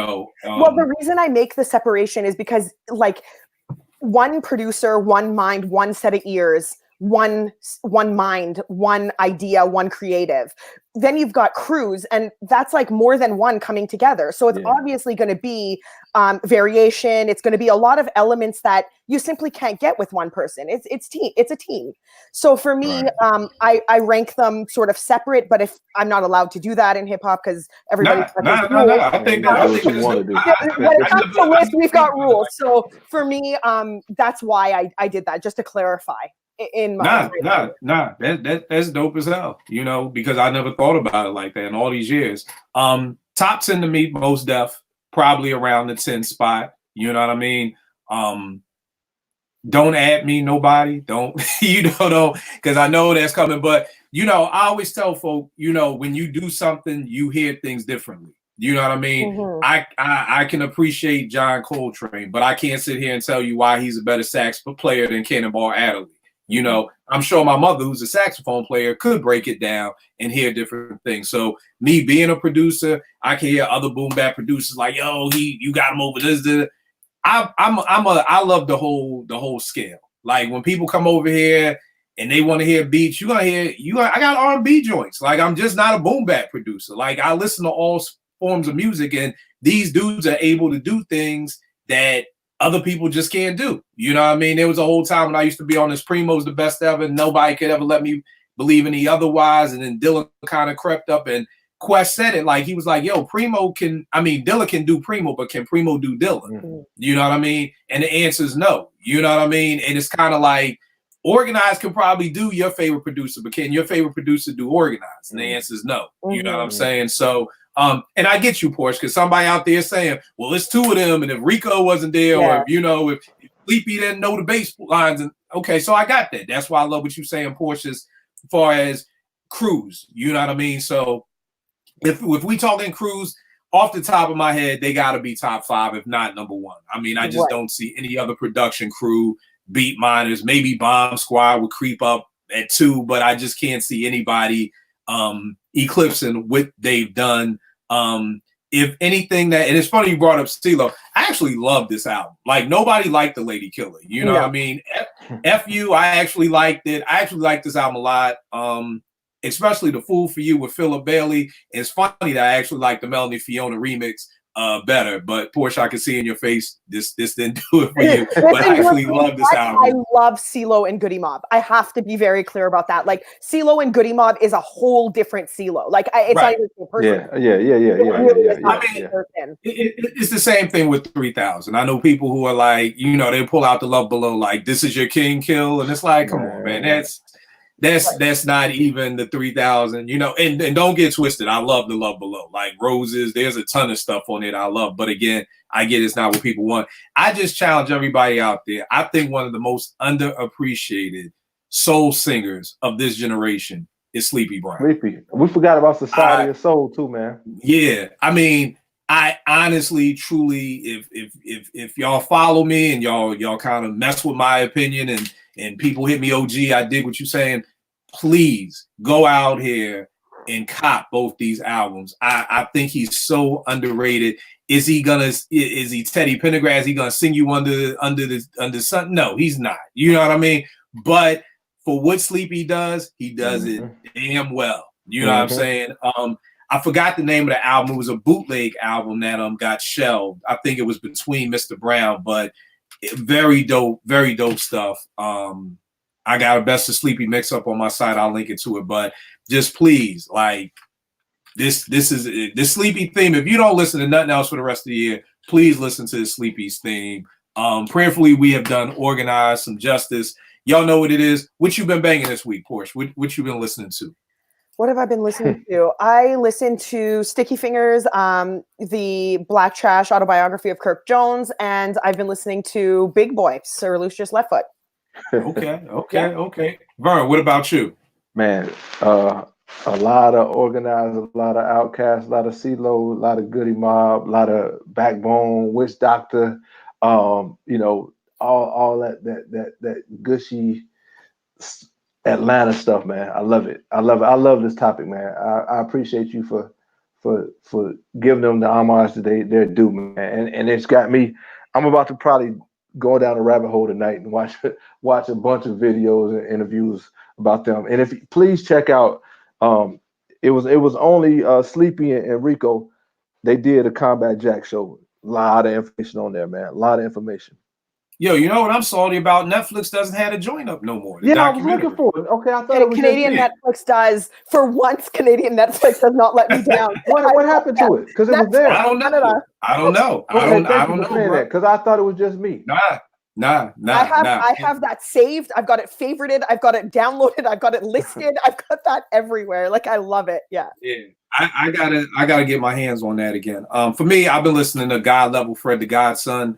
Well, the reason I make the separation is because one producer, one mind, one set of ears one mind, one idea, one creative. Then you've got crews, and that's like more than one coming together. So it's obviously going to be variation. It's going to be a lot of elements that you simply can't get with one person. It's a team. So for me, I rank them sort of separate. But if I'm not allowed to do that in hip hop because everybody, no. I think that's what you want to do. When it comes to list, we've got rules. So for me, that's why I did that, just to clarify. In my that's dope as hell, you know, because I never thought about it like that in all these years. Top 10 to me, most def, probably around the 10 spot, you know what I mean? Don't add me, nobody, don't, because I know that's coming, but you know, I always tell folk, you know, when you do something, you hear things differently. You know what I mean? I can appreciate John Coltrane, but I can't sit here and tell you why he's a better sax player than Cannonball Adderley. You know, I'm sure my mother, who's a saxophone player, could break it down and hear different things. So me being a producer, I can hear other boom bap producers like, yo, you got him over this. I love the whole scale. Like when people come over here and they want to hear beats, I got R&B joints. Like I'm just not a boom bap producer. Like I listen to all forms of music, and these dudes are able to do things that other people just can't do. You know what I mean? There was a whole time when I used to be on this Primo's the best ever, and nobody could ever let me believe any otherwise. And then Dilla kind of crept up, and Quest said it, like he was like, yo, Dilla can do Primo, but can Primo do Dilla? You know what I mean? And the answer is no. You know what I mean? And it's kind of like Organized can probably do your favorite producer, but can your favorite producer do Organized? And the answer is no. You know what I'm saying? So and I get you, Porsche, because somebody out there saying, well, it's two of them, and if Rico wasn't there, or if Sleepy didn't know the bass lines, and okay, so I got that. That's why I love what you're saying, Porsche, as far as crews. You know what I mean? So if we talking crews, off the top of my head, they got to be top 5, if not number 1. I mean, I just don't see any other production crew, beat miners. Maybe Bomb Squad would creep up at 2, but I just can't see anybody eclipsing what they've done. If anything, and it's funny you brought up CeeLo. I actually love this album. Like nobody liked The Lady Killer. You know what I mean? F you, I actually liked it. I actually like this album a lot. Especially The Fool for You with Philip Bailey. It's funny that I actually like the Melanie Fiona remix better, but Porsche, I can see in your face this didn't do it for you. But I actually love this album. I love CeeLo and Goody Mob. I have to be very clear about that. Like CeeLo and Goody Mob is a whole different CeeLo. Like it's not even the same person. It's the same thing with 3000. I know people who are like, they pull out the Love Below, like this is your King Kill, and it's like, come on, man, that's not even the 3000, and don't get twisted. I love the Love Below, like Roses. There's a ton of stuff on it I love, but again, I get it's not what people want. I just challenge everybody out there. I think one of the most underappreciated soul singers of this generation is Sleepy Brown. Sleepy. We forgot about Society of Soul too, man. Yeah, I mean, I honestly, truly, if y'all follow me and y'all kind of mess with my opinion and people hit me, OG, I dig what you're saying, please go out here and cop both these albums. I think he's so underrated. Is he Teddy Pendergrass? Is he gonna sing you under sun? No, he's not. You know what I mean? But for what Sleepy does, he does it damn well. You know what I'm saying? I forgot the name of the album. It was a bootleg album that got shelved. I think it was Between Mr. Brown, but very dope stuff. I got a Best of Sleepy mix up on my site. I'll link it to it. But just please, like this Sleepy theme. If you don't listen to nothing else for the rest of the year, please listen to the Sleepy's theme. Prayerfully, we have done Organized, some Justice. Y'all know what it is. What you been banging this week, Porsche? What you been listening to? What have I been listening to? I listened to Sticky Fingers, the Black Trash autobiography of Kirk Jones, and I've been listening to Big Boy, Sir Lucius Left Foot. Okay. Vern, what about you? Man, a lot of Organized, a lot of Outkast, a lot of CeeLo, a lot of Goody Mob, a lot of Backbone, Witch Doctor, all that gushy Atlanta stuff, man. I love it. I love this topic, man. I appreciate you for giving them the homage that they're due, man. And it's got me. I'm about to probably going down a rabbit hole tonight and watch a bunch of videos and interviews about them. And if please check out, it was only Sleepy and Rico. They did a Combat Jack show. A lot of information on there, man. A lot of information. Yo, you know what I'm salty about? Netflix doesn't have a joint up no more. Yeah, I was looking for it. Okay, I thought it was Canadian Netflix does. For once, Canadian Netflix does not let me down. What happened to it? Because it was there. I don't know. I don't know. I don't know. Because I thought it was just me. Nah. I have that saved. I've got it favorited. I've got it downloaded. I've got it listed. I've got that everywhere. Like, I love it. Yeah. Yeah. I gotta get my hands on that again. For me, I've been listening to God Level Fred the Godson.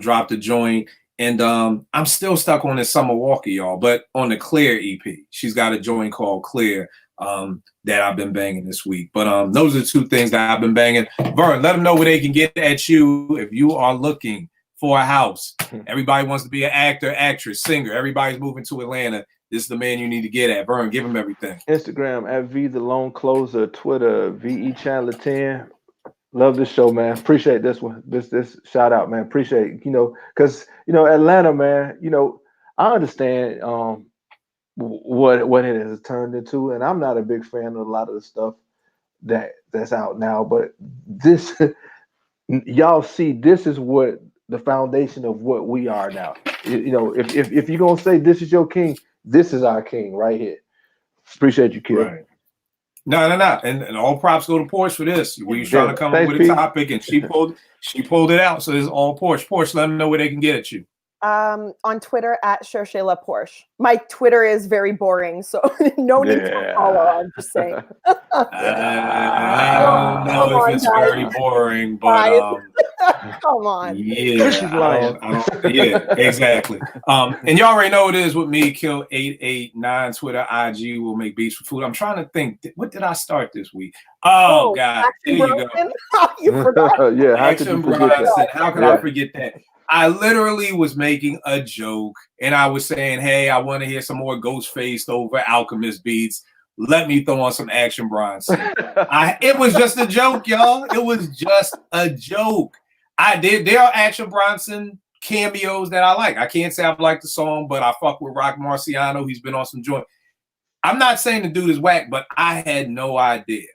Dropped a joint, and I'm still stuck on this Summer Walker, y'all. But on the Clear EP, she's got a joint called Clear that I've been banging this week. But those are the two things that I've been banging. Vern, let them know where they can get at you if you are looking for a house. Everybody wants to be an actor, actress, singer. Everybody's moving to Atlanta. This is the man you need to get at. Vern, give him everything. Instagram at V the Loan Closer, Twitter VE Chandler 10. Love this show, man. Appreciate this one. This shout out, man. Appreciate, because Atlanta, man, I understand what it has turned into, and I'm not a big fan of a lot of the stuff that's out now, but this y'all see, this is what the foundation of what we are now. If you're gonna say this is your king, this is our king right here. Appreciate you, kid. Right. No. And all props go to Porsche for this. We was trying to come up with a topic, and she pulled it out. So it's all Porsche. Porsche, let them know where they can get at you. On Twitter at Cherchez Porsche. My Twitter is very boring, so no need to follow. I'm just saying. I don't know if it's very boring, but come on. Yeah, yeah, exactly. And y'all already know what it is with me. Kill 889 Twitter, IG. Will make beats for food. I'm trying to think. What did I start this week? Oh God, there you go. You forgot. Yeah, how could you forget that? How could I forget that? I literally was making a joke, and I was saying, hey, I want to hear some more Ghostface over Alchemist beats. Let me throw on some Action Bronson. It was just a joke, y'all. It was just a joke. There are Action Bronson cameos that I like. I can't say I like the song, but I fuck with Rock Marciano. He's been on some joint. I'm not saying the dude is whack, but I had no idea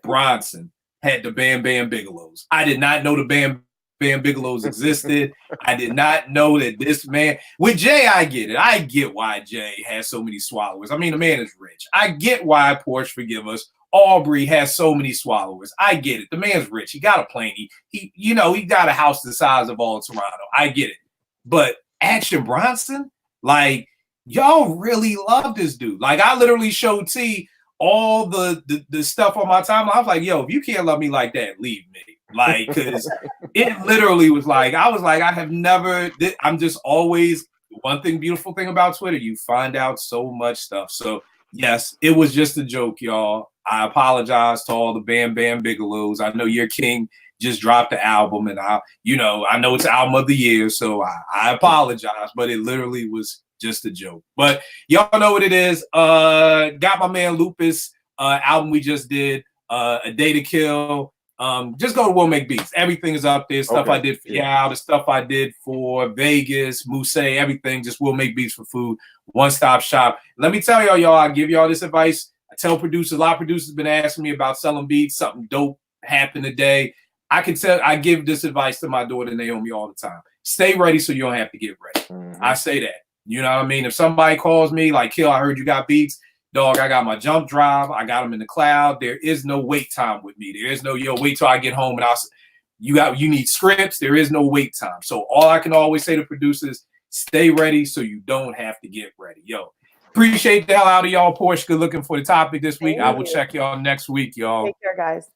Bronson had the Bam Bam Bigelows. I did not know the Bam Bigelows existed. I did not know that this man with Jay. I get it. I get why Jay has so many swallowers. I mean, the man is rich. I get why Porsche, forgive us, Aubrey has so many swallowers. I get it. The man's rich. He got a plane. He got a house the size of all of Toronto. I get it. But Action Bronson, like, y'all really love this dude. Like, I literally showed T all the stuff on my timeline. I was like, yo, if you can't love me like that, leave me. Like, because it literally was like, I was like, I have never, I'm just always, one beautiful thing about Twitter, you find out so much stuff. So yes, it was just a joke, y'all. I apologize to all the Bam Bam Bigelows. I know your king just dropped the album, and I know it's album of the year, so I apologize, but it literally was just a joke. But y'all know what it is. Got my man Lupus album we just did, A Day to Kill. Just go to Will Make Beats. Everything is up there. Stuff I did for y'all, the stuff I did for Vegas, Mousse, everything. Just Will Make Beats for food. One-stop shop. Let me tell y'all, I give y'all this advice. I tell producers, a lot of producers been asking me about selling beats. Something dope happened today. I give this advice to my daughter Naomi all the time. Stay ready so you don't have to get ready. Mm-hmm. I say that. You know what I mean? If somebody calls me like, Kill, I heard you got beats. Dog, I got my jump drive. I got them in the cloud. There is no wait time with me. There is no, wait till I get home and you need scripts. There is no wait time. So all I can always say to producers, stay ready so you don't have to get ready. Appreciate the hell out of y'all. Porsche, good looking for the topic this week. I will check y'all next week, y'all. Take care, guys.